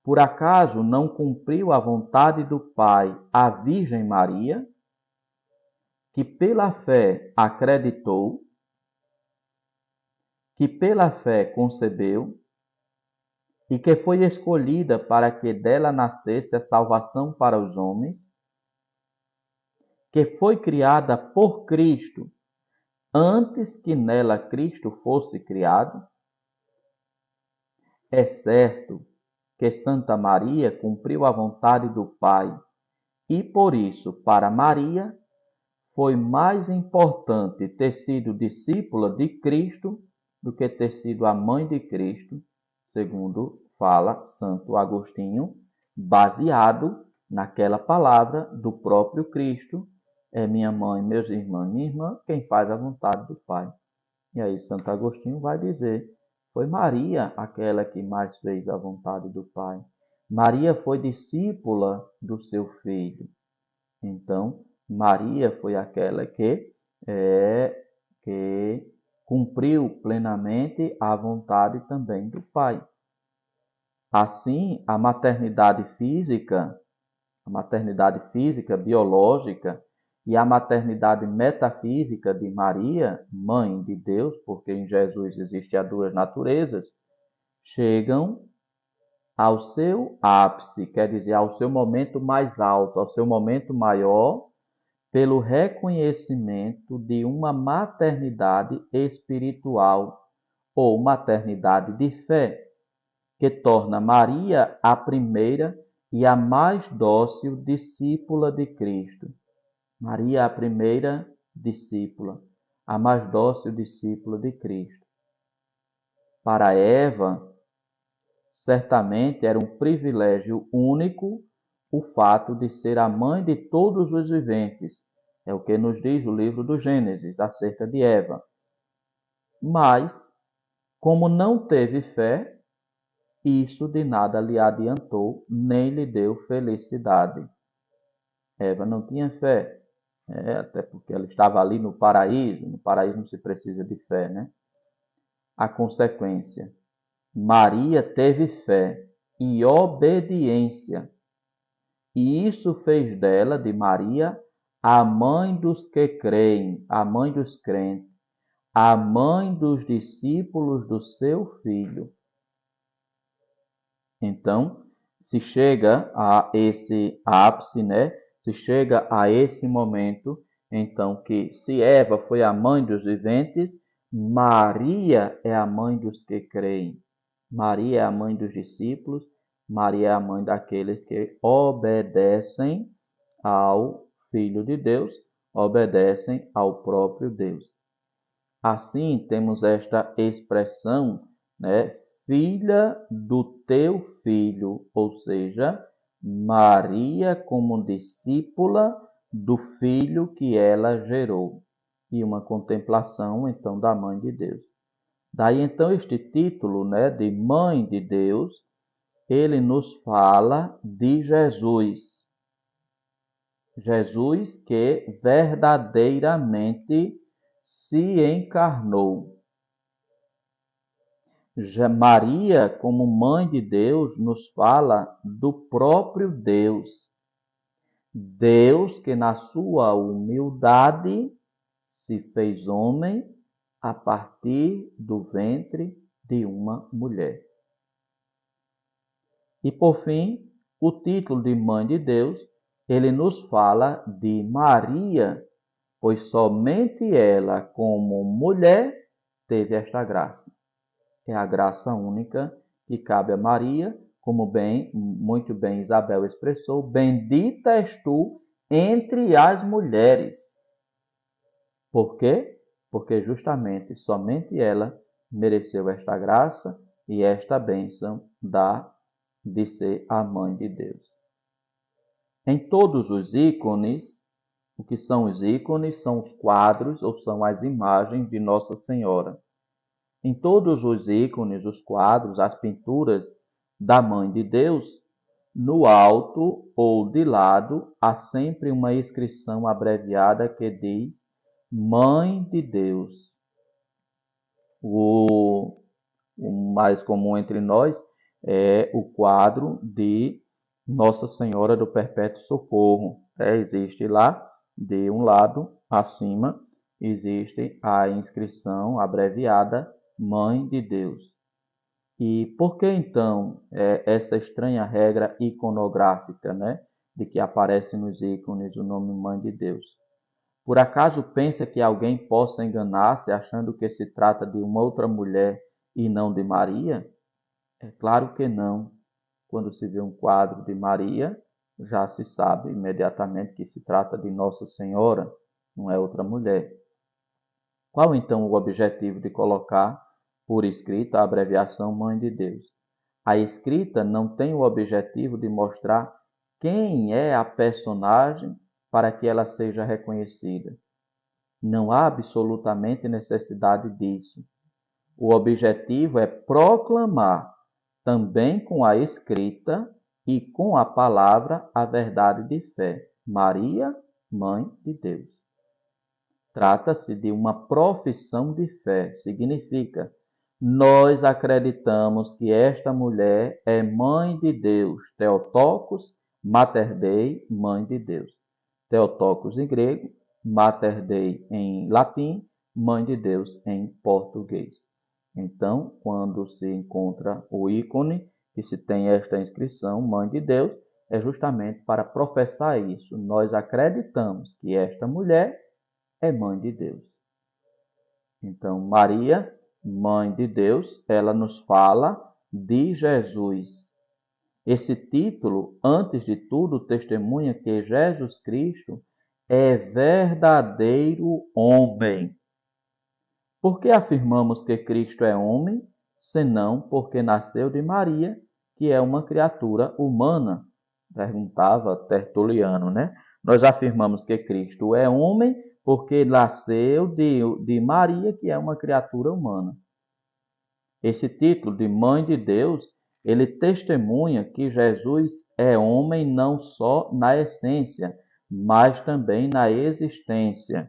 por acaso não cumpriu a vontade do Pai a Virgem Maria, que pela fé acreditou, que pela fé concebeu, e que foi escolhida para que dela nascesse a salvação para os homens, que foi criada por Cristo antes que nela Cristo fosse criado? É certo que Santa Maria cumpriu a vontade do Pai e, por isso, para Maria, foi mais importante ter sido discípula de Cristo do que ter sido a mãe de Cristo, segundo fala Santo Agostinho, baseado naquela palavra do próprio Cristo: é minha mãe, meus irmãos, minha irmã, quem faz a vontade do Pai. E aí Santo Agostinho vai dizer: foi Maria aquela que mais fez a vontade do Pai. Maria foi discípula do seu filho. Então, Maria foi aquela que cumpriu plenamente a vontade também do Pai. Assim, a maternidade física, biológica, e a maternidade metafísica de Maria, mãe de Deus, porque em Jesus existem as duas naturezas, chegam ao seu ápice, quer dizer, ao seu momento mais alto, ao seu momento maior, pelo reconhecimento de uma maternidade espiritual ou maternidade de fé, que torna Maria a primeira e a mais dócil discípula de Cristo. Maria, a primeira discípula, a mais dócil discípula de Cristo. Para Eva, certamente era um privilégio único o fato de ser a mãe de todos os viventes. É o que nos diz o livro do Gênesis acerca de Eva. Mas, como não teve fé, isso de nada lhe adiantou, nem lhe deu felicidade. Eva não tinha fé. até porque ela estava ali no paraíso não se precisa de fé, né? A consequência, Maria teve fé e obediência, e isso fez dela, de Maria, a mãe dos que creem, a mãe dos crentes, a mãe dos discípulos do seu filho. Então, se chega a esse ápice, né? Se chega a esse momento, então, que se Eva foi a mãe dos viventes, Maria é a mãe dos que creem. Maria é a mãe dos discípulos, Maria é a mãe daqueles que obedecem ao Filho de Deus, obedecem ao próprio Deus. Assim, temos esta expressão, né? Filha do teu filho, ou seja, Maria como discípula do filho que ela gerou. E uma contemplação, então, da Mãe de Deus. Daí, então, este título, né, de Mãe de Deus, ele nos fala de Jesus. Jesus que verdadeiramente se encarnou. Já Maria, como mãe de Deus, nos fala do próprio Deus. Deus que na sua humildade se fez homem a partir do ventre de uma mulher. E por fim, o título de Mãe de Deus, ele nos fala de Maria, pois somente ela, como mulher, teve esta graça. É a graça única que cabe a Maria, como muito bem Isabel expressou, bendita és tu entre as mulheres. Por quê? Porque justamente somente ela mereceu esta graça e esta bênção de ser a mãe de Deus. Em todos os ícones, o que são os ícones? São os quadros ou são as imagens de Nossa Senhora. Em todos os ícones, os quadros, as pinturas da Mãe de Deus, no alto ou de lado, há sempre uma inscrição abreviada que diz Mãe de Deus. O mais comum entre nós é o quadro de Nossa Senhora do Perpétuo Socorro. Existe lá, de um lado, acima, existe a inscrição abreviada Mãe de Deus. E por que então essa estranha regra iconográfica, né, de que aparece nos ícones o nome Mãe de Deus? Por acaso pensa que alguém possa enganar-se achando que se trata de uma outra mulher e não de Maria? É claro que não. Quando se vê um quadro de Maria, já se sabe imediatamente que se trata de Nossa Senhora, não é outra mulher. Qual então o objetivo de colocar por escrita a abreviação Mãe de Deus? A escrita não tem o objetivo de mostrar quem é a personagem para que ela seja reconhecida. Não há absolutamente necessidade disso. O objetivo é proclamar, também com a escrita e com a palavra, a verdade de fé. Maria, Mãe de Deus. Trata-se de uma profissão de fé. Significa, nós acreditamos que esta mulher é Mãe de Deus. Theotokos, Mater Dei, Mãe de Deus. Theotokos em grego, Mater Dei em latim, Mãe de Deus em português. Então, quando se encontra o ícone que se tem esta inscrição, Mãe de Deus, é justamente para professar isso. Nós acreditamos que esta mulher é Mãe de Deus. Então, Maria, Mãe de Deus, ela nos fala de Jesus. Esse título, antes de tudo, testemunha que Jesus Cristo é verdadeiro homem. Por que afirmamos que Cristo é homem, senão porque nasceu de Maria, que é uma criatura humana? Perguntava Tertuliano, né? Nós afirmamos que Cristo é homem porque nasceu de Maria, que é uma criatura humana. Esse título de Mãe de Deus, ele testemunha que Jesus é homem não só na essência, mas também na existência,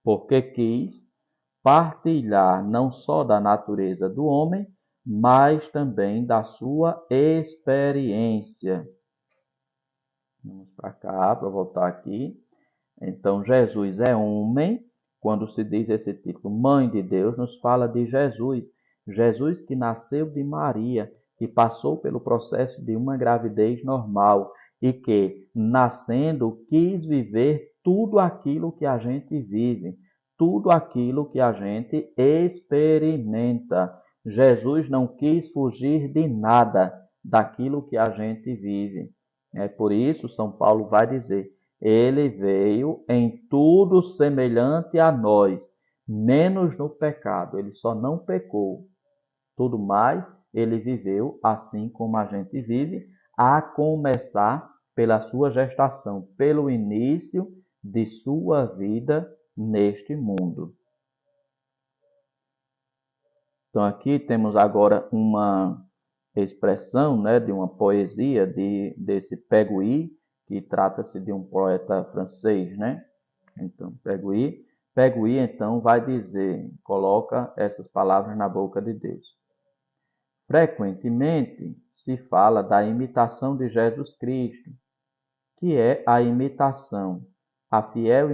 porque quis partilhar não só da natureza do homem, mas também da sua experiência. Vamos para cá, para voltar aqui. Então, Jesus é homem. Quando se diz esse título, Mãe de Deus, nos fala de Jesus. Jesus que nasceu de Maria, que passou pelo processo de uma gravidez normal e que, nascendo, quis viver tudo aquilo que a gente vive, tudo aquilo que a gente experimenta. Jesus não quis fugir de nada daquilo que a gente vive. É por isso, São Paulo vai dizer, ele veio em tudo semelhante a nós, menos no pecado. Ele só não pecou. Tudo mais, ele viveu assim como a gente vive, a começar pela sua gestação, pelo início de sua vida neste mundo. Então aqui temos agora uma expressão, né, de uma poesia desse Pegui, que trata-se de um poeta francês, né? Então, Pegui então vai dizer, coloca essas palavras na boca de Deus. Frequentemente se fala da imitação de Jesus Cristo, que é a imitação, a fiel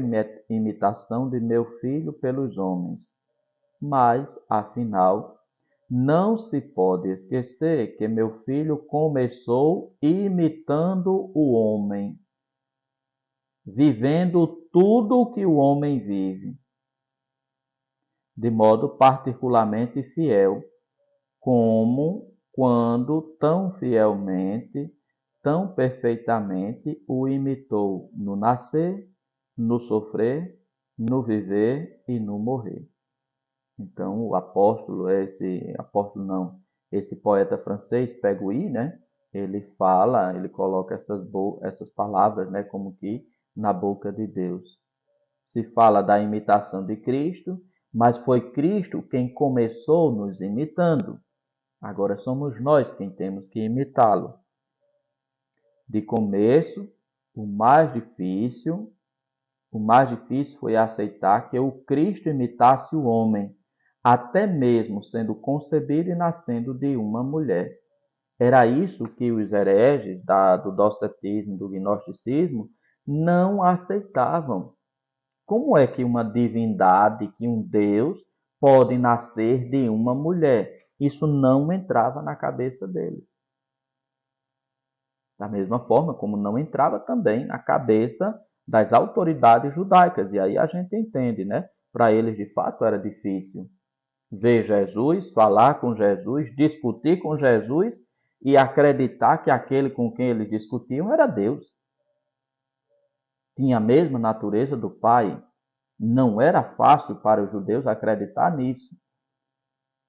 imitação de meu filho pelos homens. Mas, afinal, não se pode esquecer que meu filho começou imitando o homem, vivendo tudo o que o homem vive, de modo particularmente fiel, como quando tão fielmente, tão perfeitamente o imitou no nascer, no sofrer, no viver e no morrer. Então, o apóstolo, esse poeta francês, Pegui, né? Ele fala, ele coloca essas palavras, né, como que na boca de Deus. Se fala da imitação de Cristo, mas foi Cristo quem começou nos imitando. Agora somos nós quem temos que imitá-lo. De começo, o mais difícil foi aceitar que o Cristo imitasse o homem, até mesmo sendo concebido e nascendo de uma mulher. Era isso que os hereges do docetismo, do gnosticismo, não aceitavam. Como é que uma divindade, que um Deus, pode nascer de uma mulher? Isso não entrava na cabeça deles. Da mesma forma como não entrava também na cabeça das autoridades judaicas. E aí a gente entende, né? Para eles, de fato, era difícil ver Jesus, falar com Jesus, discutir com Jesus e acreditar que aquele com quem eles discutiam era Deus. Tinha a mesma natureza do Pai. Não era fácil para os judeus acreditar nisso.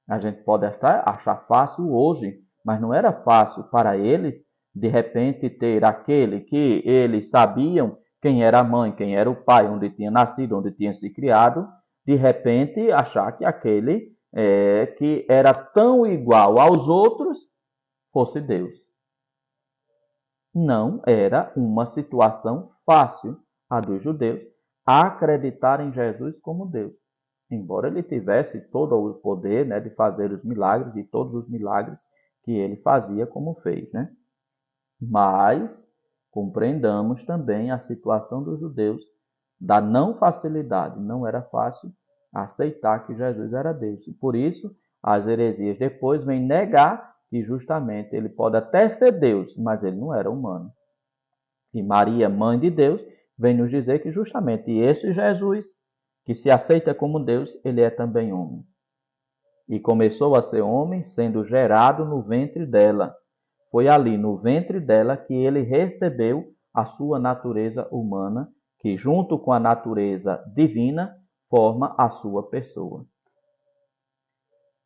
A gente pode até achar fácil hoje, mas não era fácil para eles, de repente, ter aquele que eles sabiam quem era a mãe, quem era o pai, onde tinha nascido, onde tinha se criado, de repente achar que aquele que era tão igual aos outros fosse Deus. Não era uma situação fácil a dos judeus acreditar em Jesus como Deus. Embora ele tivesse todo o poder, né, de fazer os milagres e todos os milagres que ele fazia como fez, né? Mas compreendamos também a situação dos judeus da não facilidade. Não era fácil aceitar que Jesus era Deus. E por isso, as heresias depois vêm negar que justamente ele pode até ser Deus, mas ele não era humano. E Maria, mãe de Deus, vem nos dizer que justamente esse Jesus, que se aceita como Deus, ele é também homem. E começou a ser homem sendo gerado no ventre dela. Foi ali no ventre dela que ele recebeu a sua natureza humana, que junto com a natureza divina forma a sua pessoa.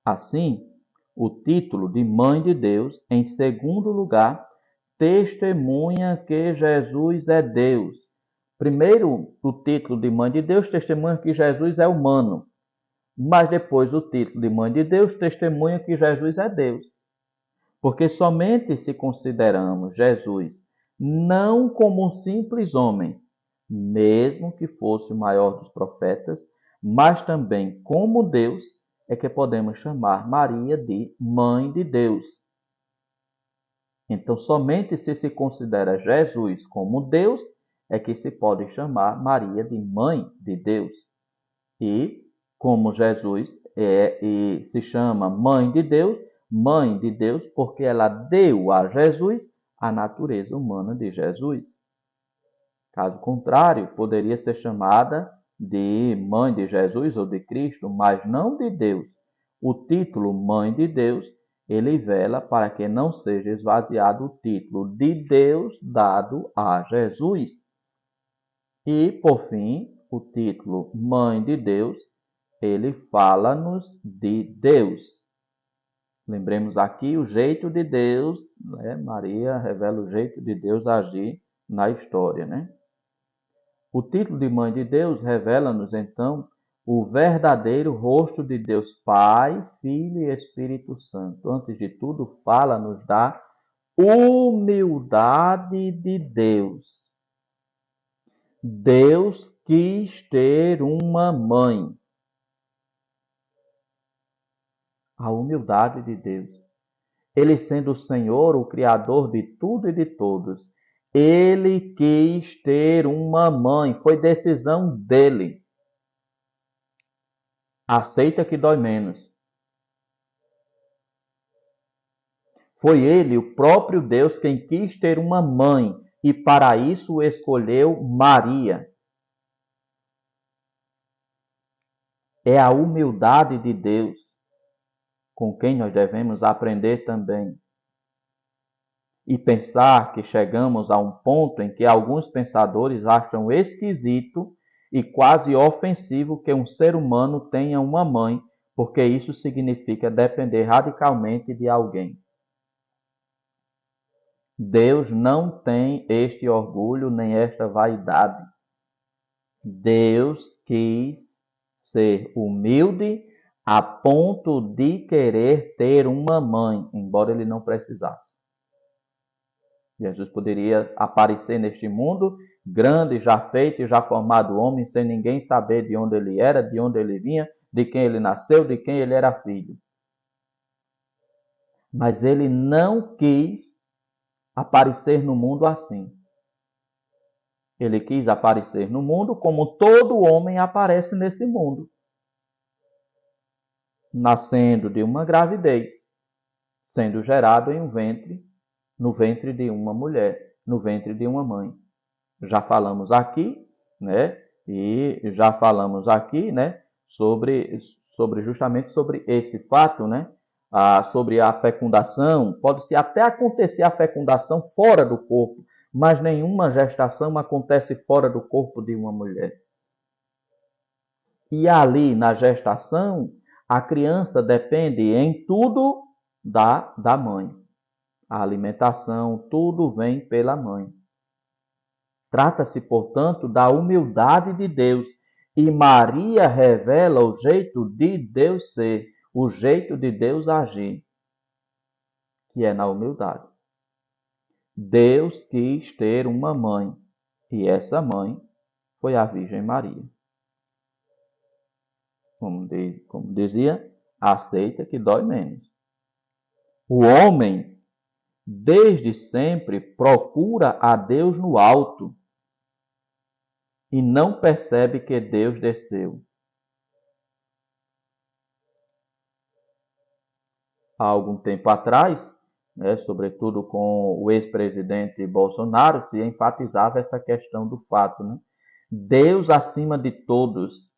Assim, o título de Mãe de Deus, em segundo lugar, testemunha que Jesus é Deus. Primeiro, o título de Mãe de Deus testemunha que Jesus é humano. Mas depois o título de Mãe de Deus testemunha que Jesus é Deus. Porque somente se consideramos Jesus não como um simples homem, mesmo que fosse o maior dos profetas, mas também como Deus, é que podemos chamar Maria de Mãe de Deus. Então, somente se considera Jesus como Deus, é que se pode chamar Maria de Mãe de Deus. E, como Jesus e se chama Mãe de Deus porque ela deu a Jesus a natureza humana de Jesus. Caso contrário, poderia ser chamada de Mãe de Jesus ou de Cristo, mas não de Deus. O título Mãe de Deus, ele vela para que não seja esvaziado o título de Deus dado a Jesus. E, por fim, o título Mãe de Deus, ele fala-nos de Deus. Lembremos aqui o jeito de Deus, né? Maria revela o jeito de Deus agir na história, né? O título de Mãe de Deus revela-nos, então, o verdadeiro rosto de Deus Pai, Filho e Espírito Santo. Antes de tudo, fala-nos da humildade de Deus. Deus quis ter uma mãe. A humildade de Deus. Ele sendo o Senhor, o Criador de tudo e de todos, ele quis ter uma mãe, foi decisão dele. Aceita que dói menos. Foi ele, o próprio Deus, quem quis ter uma mãe e para isso escolheu Maria. É a humildade de Deus com quem nós devemos aprender também. E pensar que chegamos a um ponto em que alguns pensadores acham esquisito e quase ofensivo que um ser humano tenha uma mãe, porque isso significa depender radicalmente de alguém. Deus não tem este orgulho nem esta vaidade. Deus quis ser humilde a ponto de querer ter uma mãe, embora ele não precisasse. Jesus poderia aparecer neste mundo, grande, já feito e já formado homem, sem ninguém saber de onde ele era, de onde ele vinha, de quem ele nasceu, de quem ele era filho. Mas ele não quis aparecer no mundo assim. Ele quis aparecer no mundo como todo homem aparece nesse mundo. Nascendo de uma gravidez, sendo gerado em um ventre, no ventre de uma mulher, no ventre de uma mãe. Já falamos aqui, né? E já falamos aqui, né? Justamente sobre esse fato, né? Sobre a fecundação. Pode-se até acontecer a fecundação fora do corpo, mas nenhuma gestação acontece fora do corpo de uma mulher. E ali na gestação, a criança depende em tudo da mãe. A alimentação, tudo vem pela mãe. Trata-se, portanto, da humildade de Deus. E Maria revela o jeito de Deus ser, o jeito de Deus agir, que é na humildade. Deus quis ter uma mãe, e essa mãe foi a Virgem Maria. Como dizia, aceita que dói menos. O homem, desde sempre, procura a Deus no alto e não percebe que Deus desceu. Há algum tempo atrás, né, sobretudo com o ex-presidente Bolsonaro, se enfatizava essa questão do fato, né? Deus acima de todos.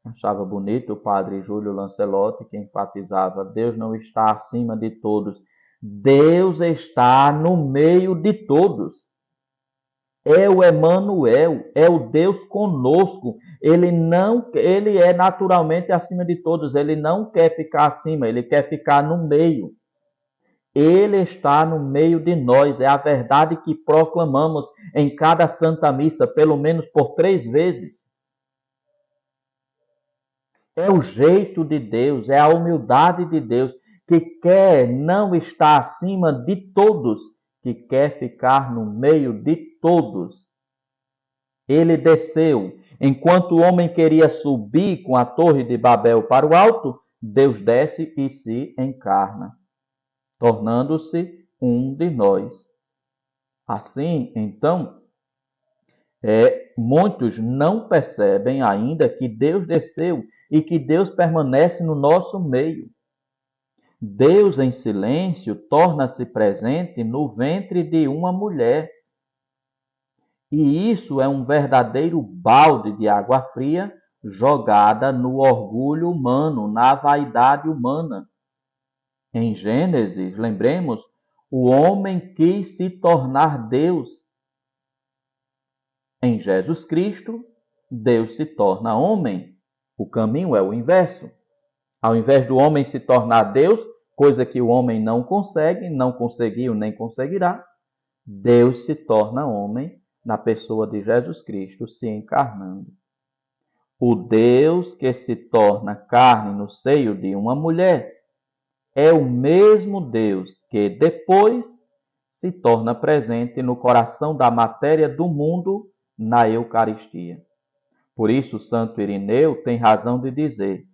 Achava bonito o padre Júlio Lancelotti, que enfatizava: Deus não está acima de todos. Deus está no meio de todos. É o Emanuel, é o Deus conosco. Ele é naturalmente acima de todos. Ele não quer ficar acima, ele quer ficar no meio. Ele está no meio de nós. É a verdade que proclamamos em cada Santa Missa, pelo menos por 3 vezes. É o jeito de Deus, é a humildade de Deus, que quer não estar acima de todos, que quer ficar no meio de todos. Ele desceu. Enquanto o homem queria subir com a torre de Babel para o alto, Deus desce e se encarna, tornando-se um de nós. Assim, então, muitos não percebem ainda que Deus desceu e que Deus permanece no nosso meio. Deus, em silêncio, torna-se presente no ventre de uma mulher. E isso é um verdadeiro balde de água fria jogada no orgulho humano, na vaidade humana. Em Gênesis, lembremos, o homem quis se tornar Deus. Em Jesus Cristo, Deus se torna homem. O caminho é o inverso. Ao invés do homem se tornar Deus, coisa que o homem não consegue, não conseguiu nem conseguirá, Deus se torna homem na pessoa de Jesus Cristo, se encarnando. O Deus que se torna carne no seio de uma mulher é o mesmo Deus que depois se torna presente no coração da matéria do mundo na Eucaristia. Por isso, Santo Irineu tem razão de dizer: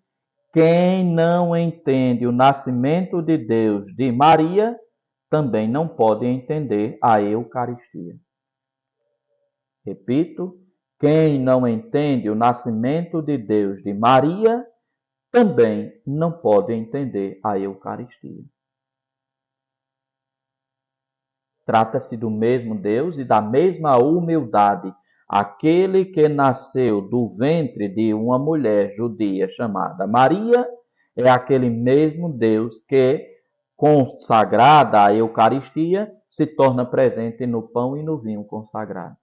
quem não entende o nascimento de Deus de Maria, também não pode entender a Eucaristia. Repito, quem não entende o nascimento de Deus de Maria, também não pode entender a Eucaristia. Trata-se do mesmo Deus e da mesma humildade. Aquele que nasceu do ventre de uma mulher judia chamada Maria é aquele mesmo Deus que, consagrada à Eucaristia, se torna presente no pão e no vinho consagrado.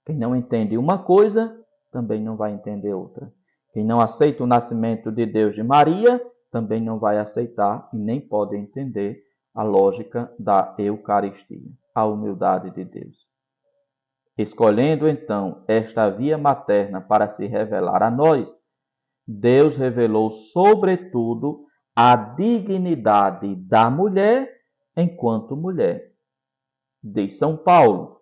Quem não entende uma coisa, também não vai entender outra. Quem não aceita o nascimento de Deus de Maria, também não vai aceitar e nem pode entender a lógica da Eucaristia, a humildade de Deus. Escolhendo, então, esta via materna para se revelar a nós, Deus revelou, sobretudo, a dignidade da mulher enquanto mulher. Diz São Paulo: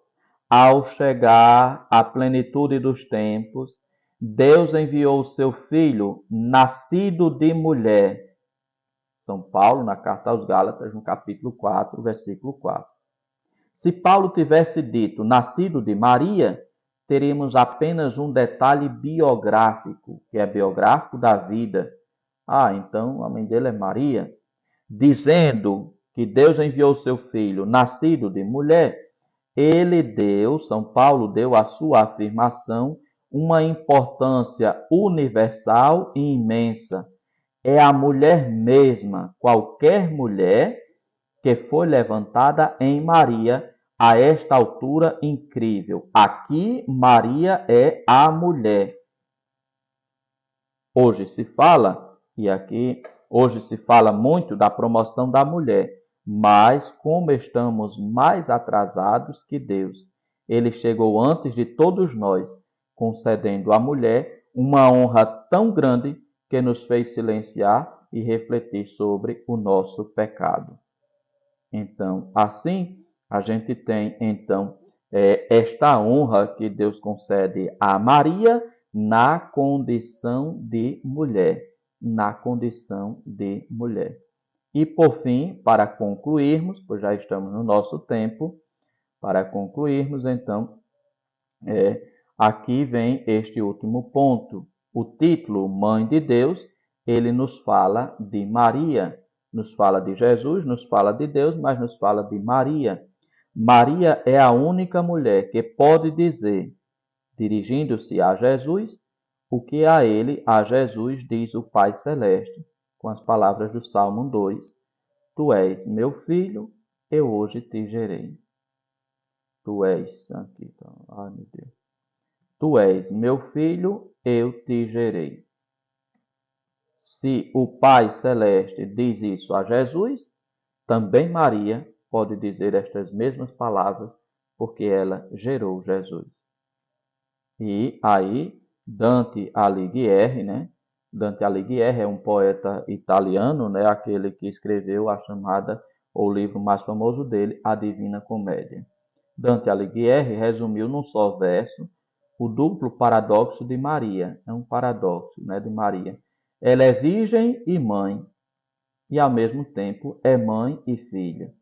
ao chegar à plenitude dos tempos, Deus enviou o seu Filho, nascido de mulher. São Paulo, na carta aos Gálatas, no capítulo 4, versículo 4. Se Paulo tivesse dito nascido de Maria, teríamos apenas um detalhe biográfico, que é biográfico da vida. Então a mãe dele é Maria. Dizendo que Deus enviou o seu Filho, nascido de mulher, São Paulo deu à sua afirmação uma importância universal e imensa. É a mulher mesma, qualquer mulher, que foi levantada em Maria a esta altura incrível. Aqui, Maria é a mulher. Hoje se fala muito da promoção da mulher, mas como estamos mais atrasados que Deus, ele chegou antes de todos nós, concedendo à mulher uma honra tão grande que nos fez silenciar e refletir sobre o nosso pecado. Então, assim, a gente tem, esta honra que Deus concede a Maria na condição de mulher. Na condição de mulher. E, por fim, para concluirmos, pois já estamos no nosso tempo, para concluirmos, então, aqui vem este último ponto. O título Mãe de Deus, ele nos fala de Maria. Nos fala de Jesus, nos fala de Deus, mas nos fala de Maria. Maria é a única mulher que pode dizer, dirigindo-se a Jesus, o que a Jesus, diz o Pai Celeste, com as palavras do Salmo 2. Tu és meu filho, eu hoje te gerei. Tu és, aqui, ai meu Deus. Tu és meu filho, eu te gerei. Se o Pai Celeste diz isso a Jesus, também Maria pode dizer estas mesmas palavras, porque ela gerou Jesus. E aí, Dante Alighieri, né? Dante Alighieri é um poeta italiano, né? Aquele que escreveu o livro mais famoso dele, A Divina Comédia. Dante Alighieri resumiu num só verso o duplo paradoxo de Maria. É um paradoxo, né, de Maria. Ela é virgem e mãe, e ao mesmo tempo é mãe e filha.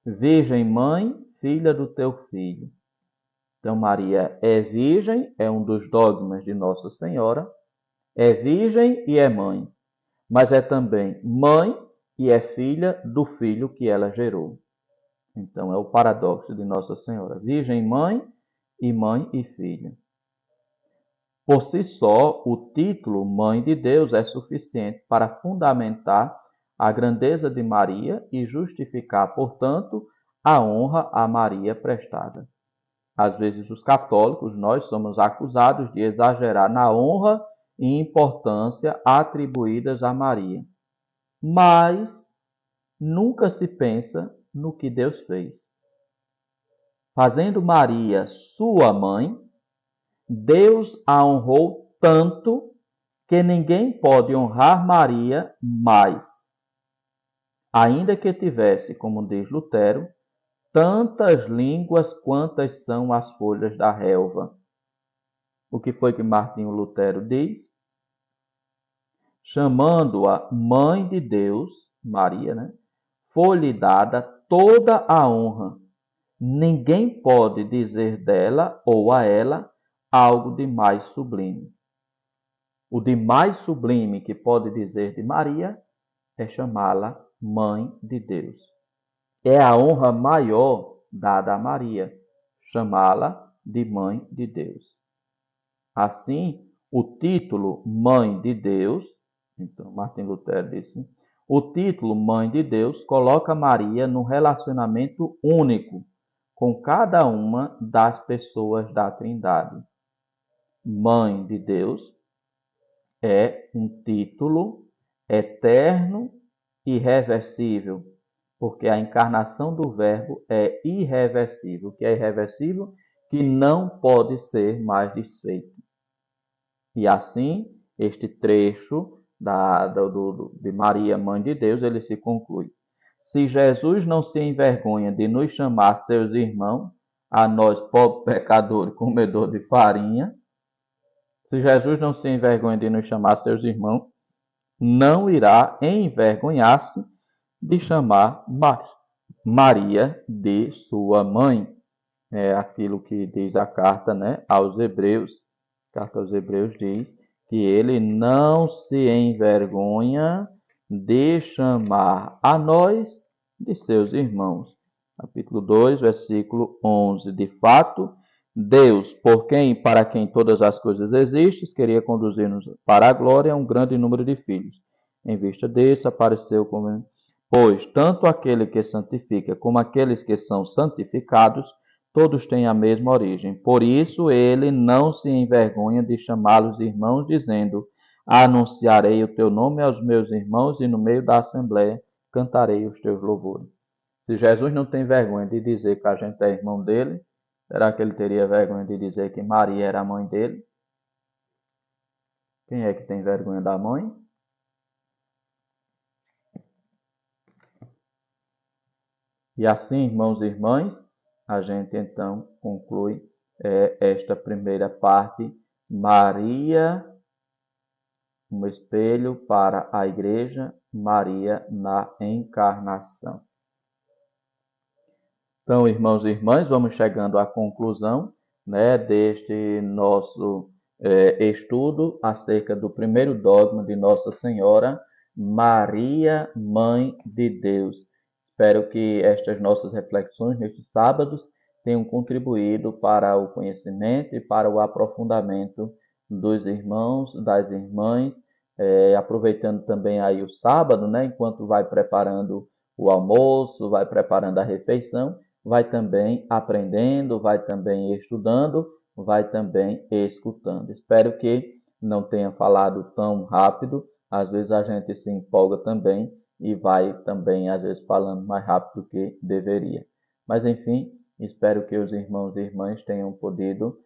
Virgem mãe, filha do teu filho. Então Maria é virgem, é um dos dogmas de Nossa Senhora, é virgem e é mãe, mas é também mãe e é filha do filho que ela gerou. Então é o paradoxo de Nossa Senhora, virgem mãe e filha. Por si só, o título Mãe de Deus é suficiente para fundamentar a grandeza de Maria e justificar, portanto, a honra a Maria prestada. Às vezes, os católicos, nós somos acusados de exagerar na honra e importância atribuídas a Maria. Mas nunca se pensa no que Deus fez. Fazendo Maria sua mãe, Deus a honrou tanto que ninguém pode honrar Maria mais. Ainda que tivesse, como diz Lutero, tantas línguas quantas são as folhas da relva. O que foi que Martinho Lutero diz? Chamando-a Mãe de Deus, Maria, né? Foi-lhe dada toda a honra. Ninguém pode dizer dela ou a ela algo de mais sublime. O de mais sublime que pode dizer de Maria é chamá-la Mãe de Deus. É a honra maior dada a Maria, chamá-la de Mãe de Deus. Assim, o título Mãe de Deus, então Martim Lutero disse, o título Mãe de Deus coloca Maria num relacionamento único com cada uma das pessoas da Trindade. Mãe de Deus é um título eterno e irreversível, porque a encarnação do Verbo é irreversível. O que é irreversível? Que não pode ser mais desfeito. E assim, este trecho de Maria, Mãe de Deus, ele se conclui. Se Jesus não se envergonha de nos chamar seus irmãos, a nós, pobres pecadores, comedor de farinha, se Jesus não se envergonha de nos chamar seus irmãos, não irá envergonhar-se de chamar Maria de sua mãe. É aquilo que diz a carta, né, aos Hebreus. A carta aos Hebreus diz que ele não se envergonha de chamar a nós de seus irmãos. Capítulo 2, versículo 11. De fato, Deus, para quem todas as coisas existem, queria conduzir-nos para a glória um grande número de filhos. Em vista disso, apareceu como... Pois tanto aquele que santifica como aqueles que são santificados, todos têm a mesma origem. Por isso ele não se envergonha de chamá-los irmãos, dizendo: anunciarei o teu nome aos meus irmãos e no meio da assembleia cantarei os teus louvores. Se Jesus não tem vergonha de dizer que a gente é irmão dele, será que ele teria vergonha de dizer que Maria era a mãe dele? Quem é que tem vergonha da mãe? E assim, irmãos e irmãs, a gente então conclui esta primeira parte. Maria, um espelho para a igreja, Maria na encarnação. Então, irmãos e irmãs, vamos chegando à conclusão, né, deste nosso estudo acerca do primeiro dogma de Nossa Senhora, Maria, Mãe de Deus. Espero que estas nossas reflexões nestes sábados tenham contribuído para o conhecimento e para o aprofundamento dos irmãos, das irmãs, aproveitando também aí o sábado, né, enquanto vai preparando o almoço, vai preparando a refeição, vai também aprendendo, vai também estudando, vai também escutando. Espero que não tenha falado tão rápido, às vezes a gente se empolga também, e vai também, às vezes, falando mais rápido do que deveria. Mas, enfim, espero que os irmãos e irmãs tenham podido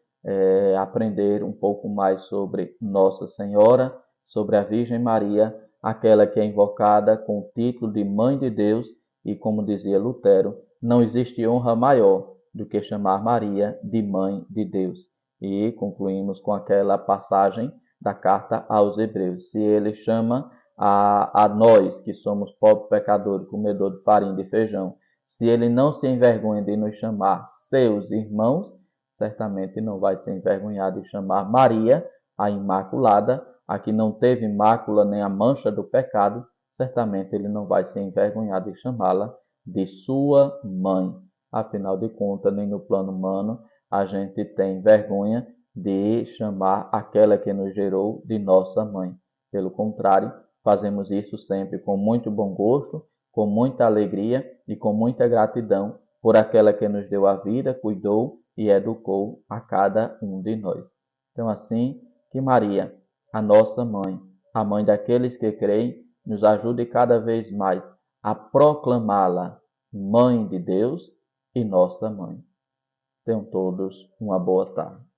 aprender um pouco mais sobre Nossa Senhora, sobre a Virgem Maria, aquela que é invocada com o título de Mãe de Deus, e como dizia Lutero, não existe honra maior do que chamar Maria de Mãe de Deus. E concluímos com aquela passagem da carta aos Hebreus. Se ele chama a nós, que somos pobres pecadores, comedor de farinha e de feijão, se ele não se envergonha de nos chamar seus irmãos, certamente não vai se envergonhar de chamar Maria, a Imaculada, a que não teve mácula nem a mancha do pecado, certamente ele não vai se envergonhar de chamá-la de sua mãe. Afinal de contas, nem no plano humano a gente tem vergonha de chamar aquela que nos gerou de nossa mãe. Pelo contrário, fazemos isso sempre com muito bom gosto, com muita alegria e com muita gratidão por aquela que nos deu a vida, cuidou e educou a cada um de nós. Então, assim, que Maria, a nossa mãe, a mãe daqueles que creem, nos ajude cada vez mais a proclamá-la Mãe de Deus e nossa mãe. Tenham todos uma boa tarde.